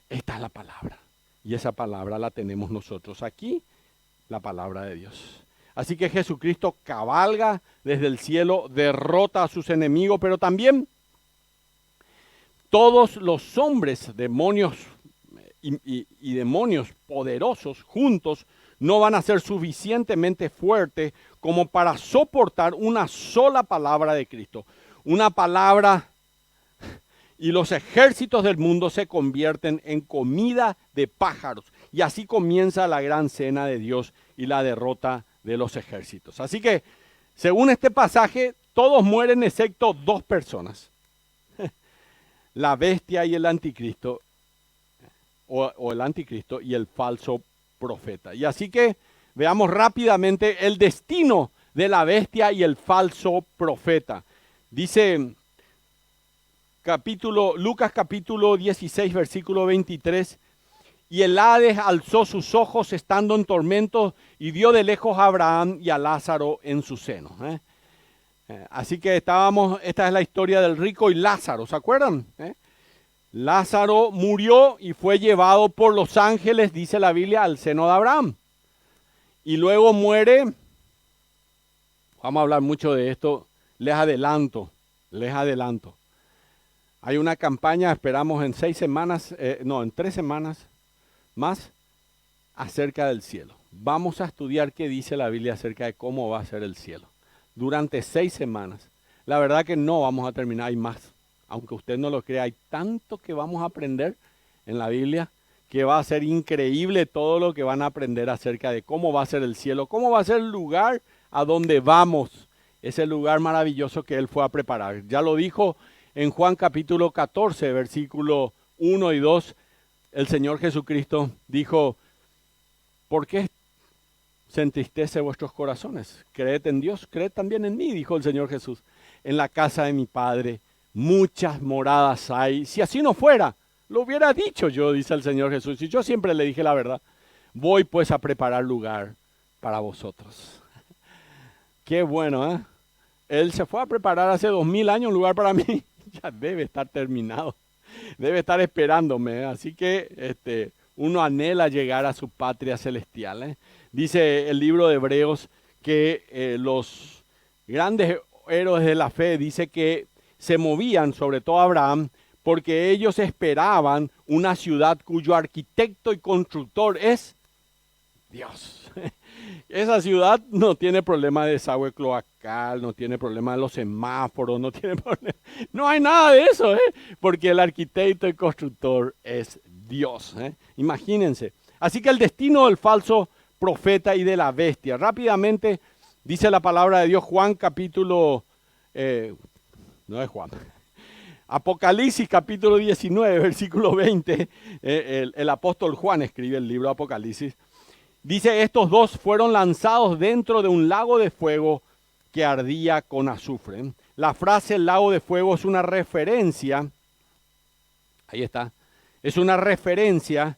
Esta es la palabra. Y esa palabra la tenemos nosotros aquí, la palabra de Dios. Así que Jesucristo cabalga desde el cielo, derrota a sus enemigos, pero también todos los hombres, demonios y demonios poderosos juntos no van a ser suficientemente fuertes como para soportar una sola palabra de Cristo. Una palabra, y los ejércitos del mundo se convierten en comida de pájaros. Y así comienza la gran cena de Dios y la derrota de los ejércitos. Así que, según este pasaje, todos mueren excepto 2 personas. La bestia y el anticristo, o el anticristo y el falso profeta. Y así que veamos rápidamente el destino de la bestia y el falso profeta. Dice Lucas capítulo 16, versículo 23, y el Hades alzó sus ojos estando en tormento y vio de lejos a Abraham y a Lázaro en su seno. Así que esta es la historia del rico y Lázaro, ¿se acuerdan? Lázaro murió y fue llevado por los ángeles, dice la Biblia, al seno de Abraham. Y luego muere. Vamos a hablar mucho de esto. Les adelanto. Hay una campaña, esperamos en 3 semanas más, acerca del cielo. Vamos a estudiar qué dice la Biblia acerca de cómo va a ser el cielo. Durante 6 semanas. La verdad que no vamos a terminar, hay más. Aunque usted no lo crea, hay tanto que vamos a aprender en la Biblia que va a ser increíble todo lo que van a aprender acerca de cómo va a ser el cielo, cómo va a ser el lugar a donde vamos, ese lugar maravilloso que Él fue a preparar. Ya lo dijo en Juan capítulo 14, versículo 1 y 2, el Señor Jesucristo dijo: ¿por qué se entristece vuestros corazones? Creed en Dios, creed también en mí, dijo el Señor Jesús. En la casa de mi Padre muchas moradas hay. Si así no fuera, lo hubiera dicho yo, dice el Señor Jesús. Y yo siempre le dije la verdad. Voy pues a preparar lugar para vosotros. Qué bueno, ¿eh? Él se fue a preparar hace 2000 años un lugar para mí. Ya debe estar terminado. Debe estar esperándome, ¿eh? Así que uno anhela llegar a su patria celestial, ¿eh? Dice el libro de Hebreos que los grandes héroes de la fe, dice que se movían, sobre todo Abraham, porque ellos esperaban una ciudad cuyo arquitecto y constructor es Dios. Esa ciudad no tiene problema de desagüe cloacal, no tiene problema de los semáforos, no hay nada de eso, porque el arquitecto y constructor es Dios. Imagínense. Así que el destino del falso profeta y de la bestia. Rápidamente dice la palabra de Dios, Juan capítulo, no es Juan, Apocalipsis capítulo 19, versículo 20, el apóstol Juan escribe el libro Apocalipsis. Dice, estos dos fueron lanzados dentro de un lago de fuego que ardía con azufre. La frase lago de fuego es una referencia, ahí está, es una referencia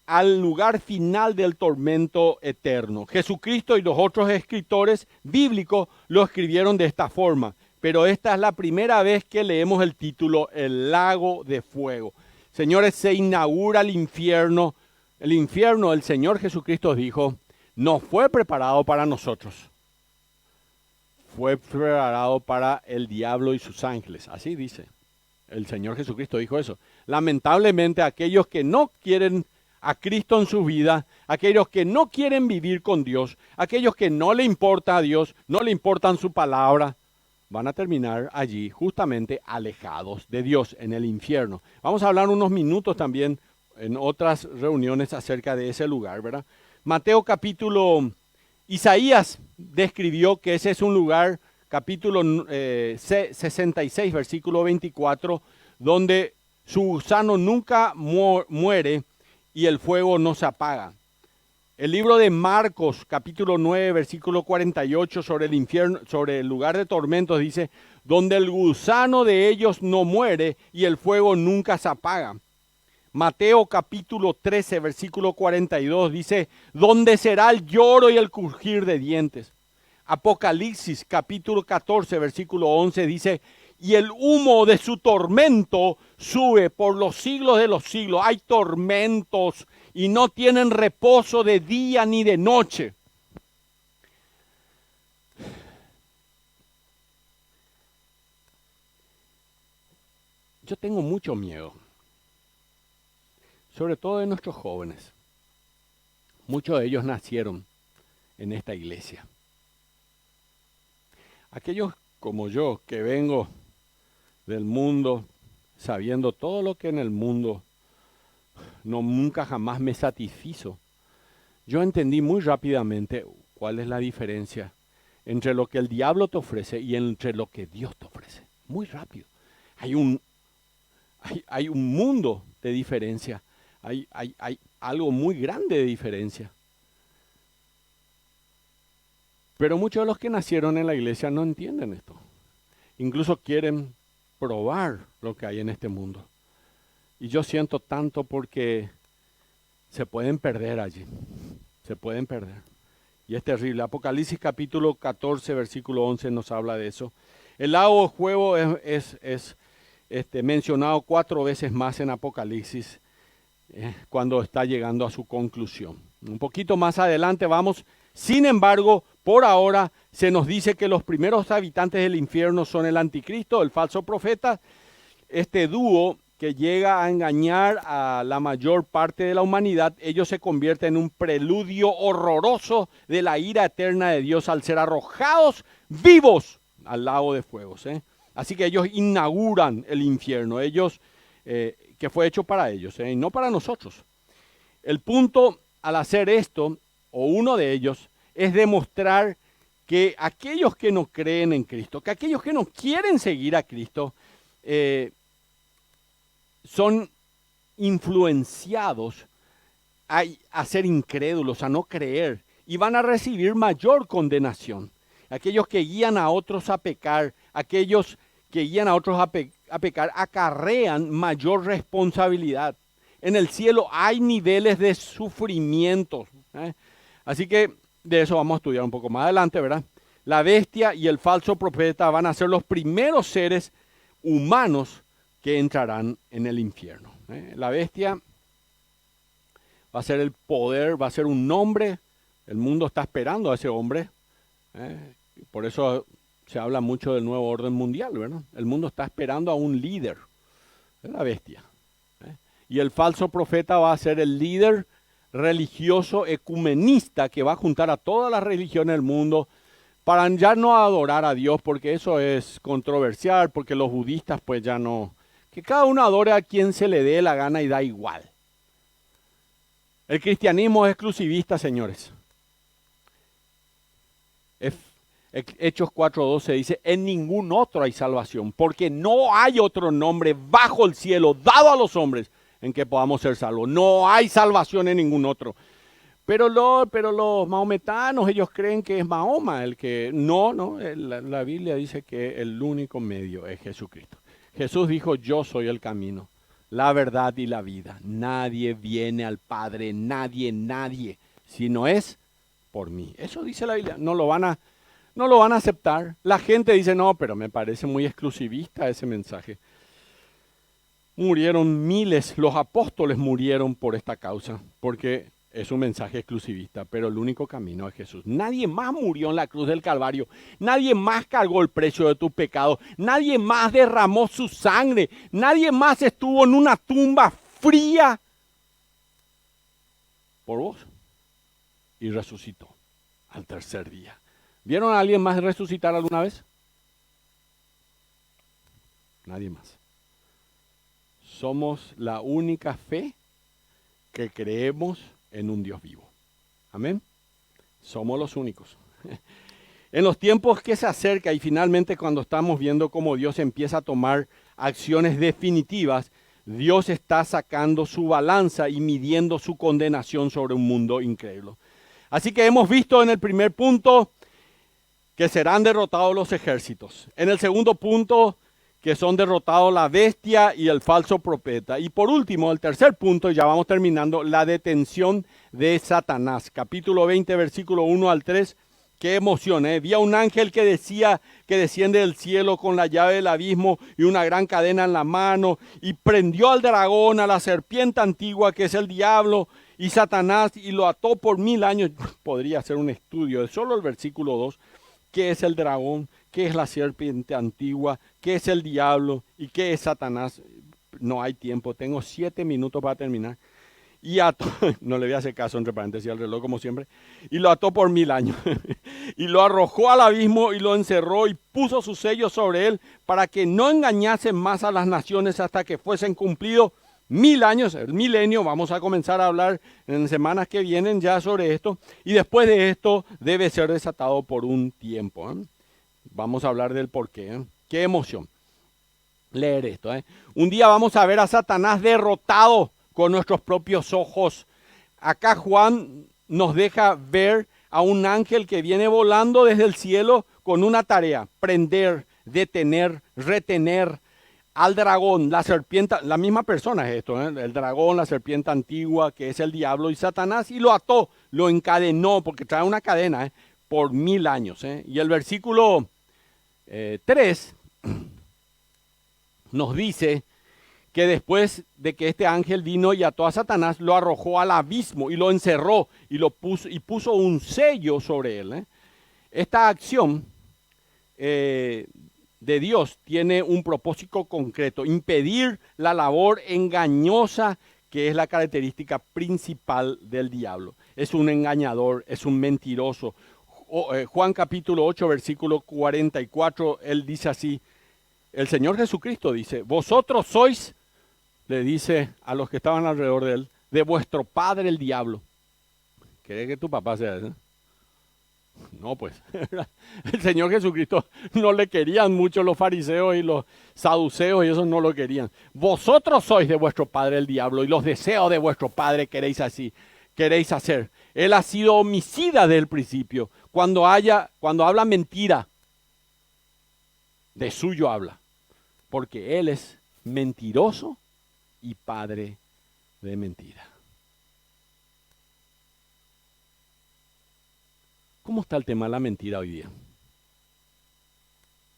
al lugar final del tormento eterno. Jesucristo y los otros escritores bíblicos lo escribieron de esta forma, pero esta es la primera vez que leemos el título, el lago de fuego. Señores, se inaugura el infierno. El infierno, el Señor Jesucristo dijo, no fue preparado para nosotros. Fue preparado para el diablo y sus ángeles. Así dice. El Señor Jesucristo dijo eso. Lamentablemente, aquellos que no quieren a Cristo en su vida, aquellos que no quieren vivir con Dios, aquellos que no le importa a Dios, no le importan su palabra, van a terminar allí justamente alejados de Dios en el infierno. Vamos a hablar unos minutos también en otras reuniones acerca de ese lugar, ¿verdad? Isaías describió que ese es un lugar, capítulo 66, versículo 24, donde su gusano nunca muere y el fuego no se apaga. El libro de Marcos, capítulo 9, versículo 48, sobre el infierno, sobre el lugar de tormentos, dice, donde el gusano de ellos no muere y el fuego nunca se apaga. Mateo capítulo 13, versículo 42 dice, donde será el lloro y el crujir de dientes. Apocalipsis capítulo 14, versículo 11 dice, y el humo de su tormento sube por los siglos de los siglos. Hay tormentos y no tienen reposo de día ni de noche. Yo tengo mucho miedo. Sobre todo de nuestros jóvenes. Muchos de ellos nacieron en esta iglesia. Aquellos como yo, que vengo del mundo, sabiendo todo lo que en el mundo nunca jamás me satisfizo, yo entendí muy rápidamente cuál es la diferencia entre lo que el diablo te ofrece y entre lo que Dios te ofrece. Muy rápido. Hay un mundo de diferencia. Hay algo muy grande de diferencia. Pero muchos de los que nacieron en la iglesia no entienden esto. Incluso quieren probar lo que hay en este mundo. Y yo siento tanto porque se pueden perder allí. Se pueden perder. Y es terrible. Apocalipsis capítulo 14, versículo 11 nos habla de eso. El lago de fuego es mencionado 4 veces más en Apocalipsis. Cuando está llegando a su conclusión. Un poquito más adelante vamos, sin embargo, por ahora se nos dice que los primeros habitantes del infierno son el anticristo, el falso profeta, este dúo que llega a engañar a la mayor parte de la humanidad. Ellos se convierten en un preludio horroroso de la ira eterna de Dios al ser arrojados vivos al lago de fuegos. Así que ellos inauguran el infierno, que fue hecho para ellos, y no para nosotros. El punto al hacer esto, o uno de ellos, es demostrar que aquellos que no creen en Cristo, que aquellos que no quieren seguir a Cristo, son influenciados a ser incrédulos, a no creer, y van a recibir mayor condenación. Aquellos que guían a otros a pecar, aquellos que guían a otros a pecar, acarrean mayor responsabilidad. En el cielo hay niveles de sufrimiento. Así que de eso vamos a estudiar un poco más adelante, ¿verdad? La bestia y el falso profeta van a ser los primeros seres humanos que entrarán en el infierno. La bestia va a ser el poder, va a ser un nombre. El mundo está esperando a ese hombre. Por eso se habla mucho del nuevo orden mundial, ¿verdad? El mundo está esperando a un líder. Es la bestia. Y el falso profeta va a ser el líder religioso ecumenista que va a juntar a todas las religiones del mundo para ya no adorar a Dios, porque eso es controversial, porque los budistas pues ya no, que cada uno adore a quien se le dé la gana y da igual. El cristianismo es exclusivista, señores. Hechos 4:12 dice, en ningún otro hay salvación, porque no hay otro nombre bajo el cielo dado a los hombres en que podamos ser salvos. No hay salvación en ningún otro. Pero los mahometanos, ellos creen que es Mahoma el que... No, la Biblia dice que el único medio es Jesucristo. Jesús dijo, yo soy el camino, la verdad y la vida. Nadie viene al Padre, nadie, si no es por mí. Eso dice la Biblia. No lo van a aceptar. La gente dice, no, pero me parece muy exclusivista ese mensaje. Murieron miles, los apóstoles murieron por esta causa, porque es un mensaje exclusivista, pero el único camino es Jesús. Nadie más murió en la cruz del Calvario, nadie más cargó el precio de tus pecados, nadie más derramó su sangre, nadie más estuvo en una tumba fría por vos y resucitó al tercer día. ¿Vieron a alguien más resucitar alguna vez? Nadie más. Somos la única fe que creemos en un Dios vivo. Amén. Somos los únicos. En los tiempos que se acerca y finalmente cuando estamos viendo cómo Dios empieza a tomar acciones definitivas, Dios está sacando su balanza y midiendo su condenación sobre un mundo incrédulo. Así que hemos visto en el primer punto que serán derrotados los ejércitos. En el segundo punto, que son derrotados la bestia y el falso profeta. Y por último, el tercer punto, ya vamos terminando, la detención de Satanás. Capítulo 20, versículo 1 al 3. Qué emoción, ¿eh? Vi a un ángel que decía que desciende del cielo con la llave del abismo y una gran cadena en la mano, y prendió al dragón, a la serpiente antigua que es el diablo y Satanás, y lo ató por 1000 años. Podría hacer un estudio de solo el versículo 2. ¿Qué es el dragón? ¿Qué es la serpiente antigua? ¿Qué es el diablo? ¿Y qué es Satanás? No hay tiempo, tengo 7 minutos para terminar. Y ató, no le voy a hacer caso entre paréntesis al reloj como siempre, y lo ató por 1000 años. Y lo arrojó al abismo y lo encerró y puso su sello sobre él para que no engañase más a las naciones hasta que fuesen cumplidos 1000 años, el milenio. Vamos a comenzar a hablar en semanas que vienen ya sobre esto. Y después de esto debe ser desatado por un tiempo. Vamos a hablar del por qué. Qué emoción leer esto. Un día vamos a ver a Satanás derrotado con nuestros propios ojos. Acá Juan nos deja ver a un ángel que viene volando desde el cielo con una tarea: prender, detener, retener al dragón, la serpiente, la misma persona es esto, el dragón, la serpiente antigua que es el diablo y Satanás, y lo ató, lo encadenó, porque trae una cadena por 1000 años. Y el versículo 3 nos dice que después de que este ángel vino y ató a Satanás, lo arrojó al abismo y lo encerró y puso un sello sobre él. Esta acción de Dios tiene un propósito concreto: impedir la labor engañosa que es la característica principal del diablo. Es un engañador, es un mentiroso. Juan capítulo 8, versículo 44, él dice así, el Señor Jesucristo dice, vosotros sois, le dice a los que estaban alrededor de él, de vuestro padre el diablo. ¿Querés que tu papá sea ese? No, pues, el Señor Jesucristo no le querían mucho los fariseos y los saduceos, y esos no lo querían. Vosotros sois de vuestro padre el diablo, y los deseos de vuestro padre queréis hacer. Él ha sido homicida desde el principio. Cuando habla mentira, de suyo habla, porque él es mentiroso y padre de mentira. ¿Cómo está el tema de la mentira hoy día?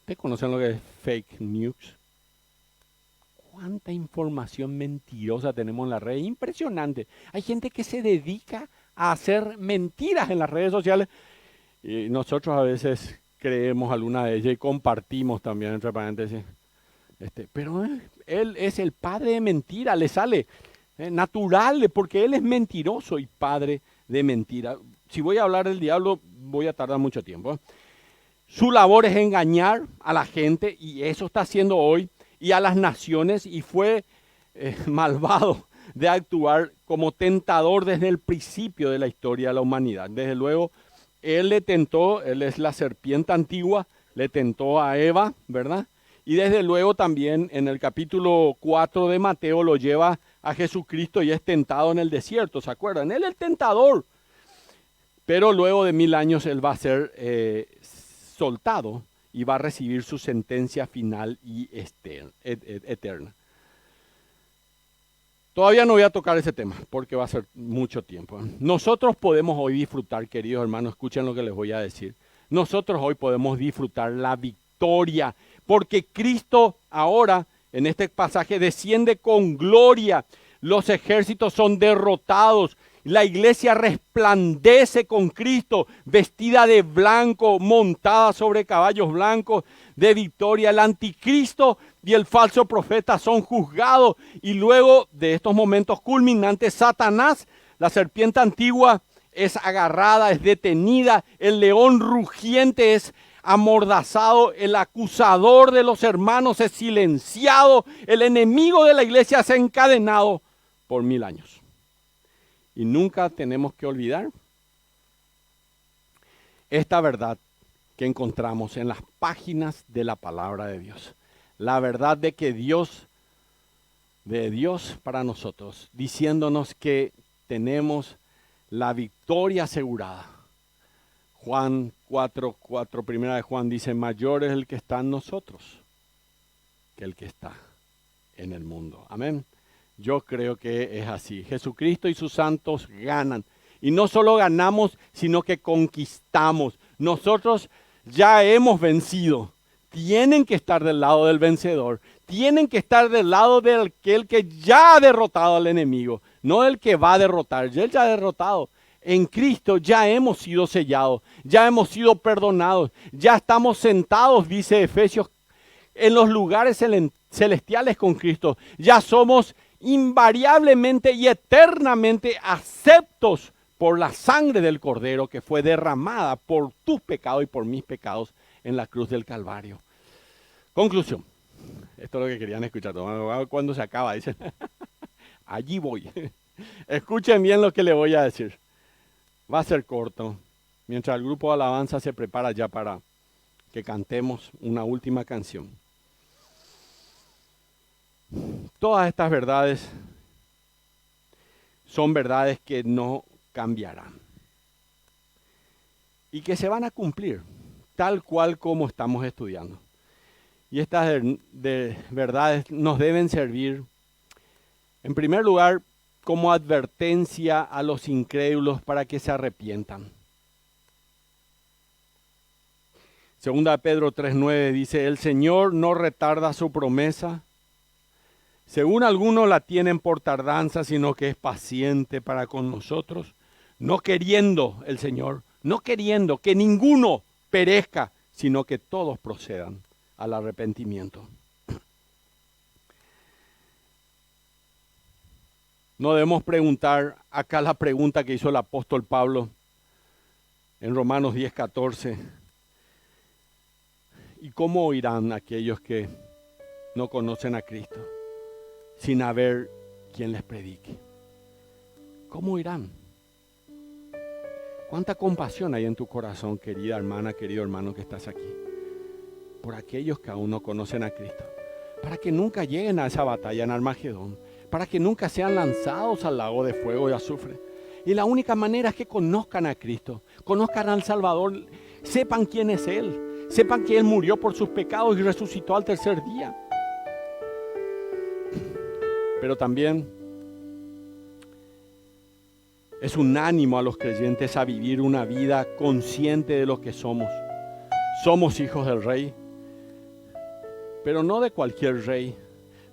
¿Ustedes conocen lo que es fake news? ¿Cuánta información mentirosa tenemos en la red? Impresionante. Hay gente que se dedica a hacer mentiras en las redes sociales y nosotros a veces creemos alguna de ellas y compartimos también, entre paréntesis. Pero él es el padre de mentira, le sale natural, porque él es mentiroso y padre de mentira. Si voy a hablar del diablo, voy a tardar mucho tiempo. Su labor es engañar a la gente, y eso está haciendo hoy, y a las naciones, y fue malvado de actuar como tentador desde el principio de la historia de la humanidad. Desde luego, él le tentó, él es la serpiente antigua, le tentó a Eva, ¿verdad? Y desde luego también en el capítulo 4 de Mateo lo lleva a Jesucristo y es tentado en el desierto, ¿se acuerdan? Él es el tentador. Pero luego de 1000 años él va a ser soltado y va a recibir su sentencia final y eterna. Todavía no voy a tocar ese tema porque va a ser mucho tiempo. Nosotros podemos hoy disfrutar, queridos hermanos, escuchen lo que les voy a decir. Nosotros hoy podemos disfrutar la victoria porque Cristo ahora, en este pasaje, desciende con gloria. Los ejércitos son derrotados. La iglesia resplandece con Cristo, vestida de blanco, montada sobre caballos blancos de victoria. El anticristo y el falso profeta son juzgados. Y luego de estos momentos culminantes, Satanás, la serpiente antigua, es agarrada, es detenida. El león rugiente es amordazado. El acusador de los hermanos es silenciado. El enemigo de la iglesia es encadenado por 1000 años. Y nunca tenemos que olvidar esta verdad que encontramos en las páginas de la palabra de Dios. La verdad de que Dios para nosotros, diciéndonos que tenemos la victoria asegurada. Juan 4:4, primera de Juan dice, mayor es el que está en nosotros que el que está en el mundo. Amén. Yo creo que es así. Jesucristo y sus santos ganan. Y no solo ganamos, sino que conquistamos. Nosotros ya hemos vencido. Tienen que estar del lado del vencedor. Tienen que estar del lado de aquel que ya ha derrotado al enemigo. No el que va a derrotar. Él ya ha derrotado. En Cristo ya hemos sido sellados. Ya hemos sido perdonados. Ya estamos sentados, dice Efesios, en los lugares celestiales con Cristo. Ya somos invariablemente y eternamente aceptos por la sangre del Cordero que fue derramada por tus pecados y por mis pecados en la cruz del Calvario. Conclusión. Esto es lo que querían escuchar. Cuando se acaba, dicen. Allí voy. Escuchen bien lo que le voy a decir. Va a ser corto. Mientras el grupo de alabanza se prepara ya para que cantemos una última canción. Todas estas verdades son verdades que no cambiarán y que se van a cumplir tal cual como estamos estudiando. Y estas verdades nos deben servir, en primer lugar, como advertencia a los incrédulos para que se arrepientan. Segunda de Pedro 3:9 dice, el Señor no retarda su promesa, según algunos la tienen por tardanza, sino que es paciente para con nosotros, no queriendo el Señor, no queriendo que ninguno perezca, sino que todos procedan al arrepentimiento. No debemos preguntar acá la pregunta que hizo el apóstol Pablo en Romanos 10:14. ¿Y cómo oirán aquellos que no conocen a Cristo sin haber quien les predique? ¿Cómo oirán? ¿Cuánta compasión hay en tu corazón, querida hermana, querido hermano que estás aquí? Por aquellos que aún no conocen a Cristo. Para que nunca lleguen a esa batalla en Armagedón. Para que nunca sean lanzados al lago de fuego y azufre. Y la única manera es que conozcan a Cristo. Conozcan al Salvador. Sepan quién es Él. Sepan que Él murió por sus pecados y resucitó al tercer día. Pero también es un ánimo a los creyentes a vivir una vida consciente de lo que somos. Somos hijos del Rey, pero no de cualquier rey.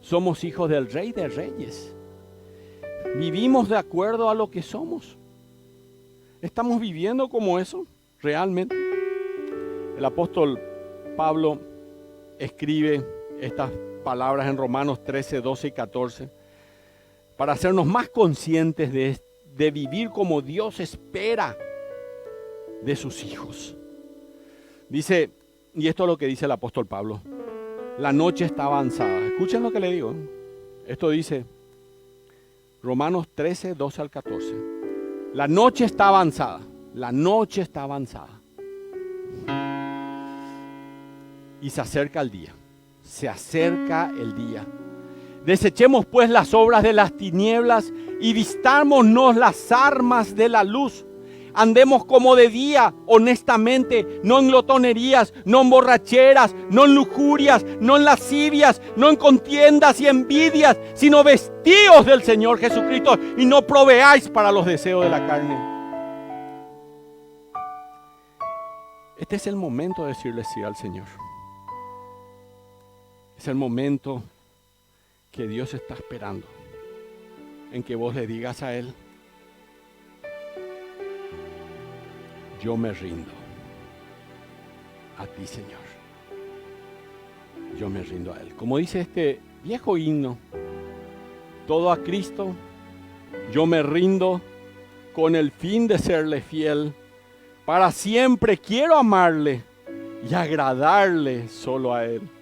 Somos hijos del Rey de Reyes. Vivimos de acuerdo a lo que somos. ¿Estamos viviendo como eso realmente? El apóstol Pablo escribe estas palabras en Romanos 13, 12 y 14, para hacernos más conscientes de vivir como Dios espera de sus hijos. Dice, y esto es lo que dice el apóstol Pablo, la noche está avanzada. Escuchen lo que le digo. Esto dice Romanos 13, 12 al 14. La noche está avanzada. La noche está avanzada. Y se acerca el día. Se acerca el día. Desechemos pues las obras de las tinieblas y vistámonos las armas de la luz. Andemos como de día, honestamente, no en glotonerías, no en borracheras, no en lujurias, no en lascivias, no en contiendas y envidias, sino vestidos del Señor Jesucristo y no proveáis para los deseos de la carne. Este es el momento de decirle sí al Señor. Es el momento que Dios está esperando, en que vos le digas a Él, yo me rindo a ti, Señor. Yo me rindo a Él. Como dice este viejo himno, todo a Cristo, yo me rindo con el fin de serle fiel. Para siempre quiero amarle y agradarle solo a Él.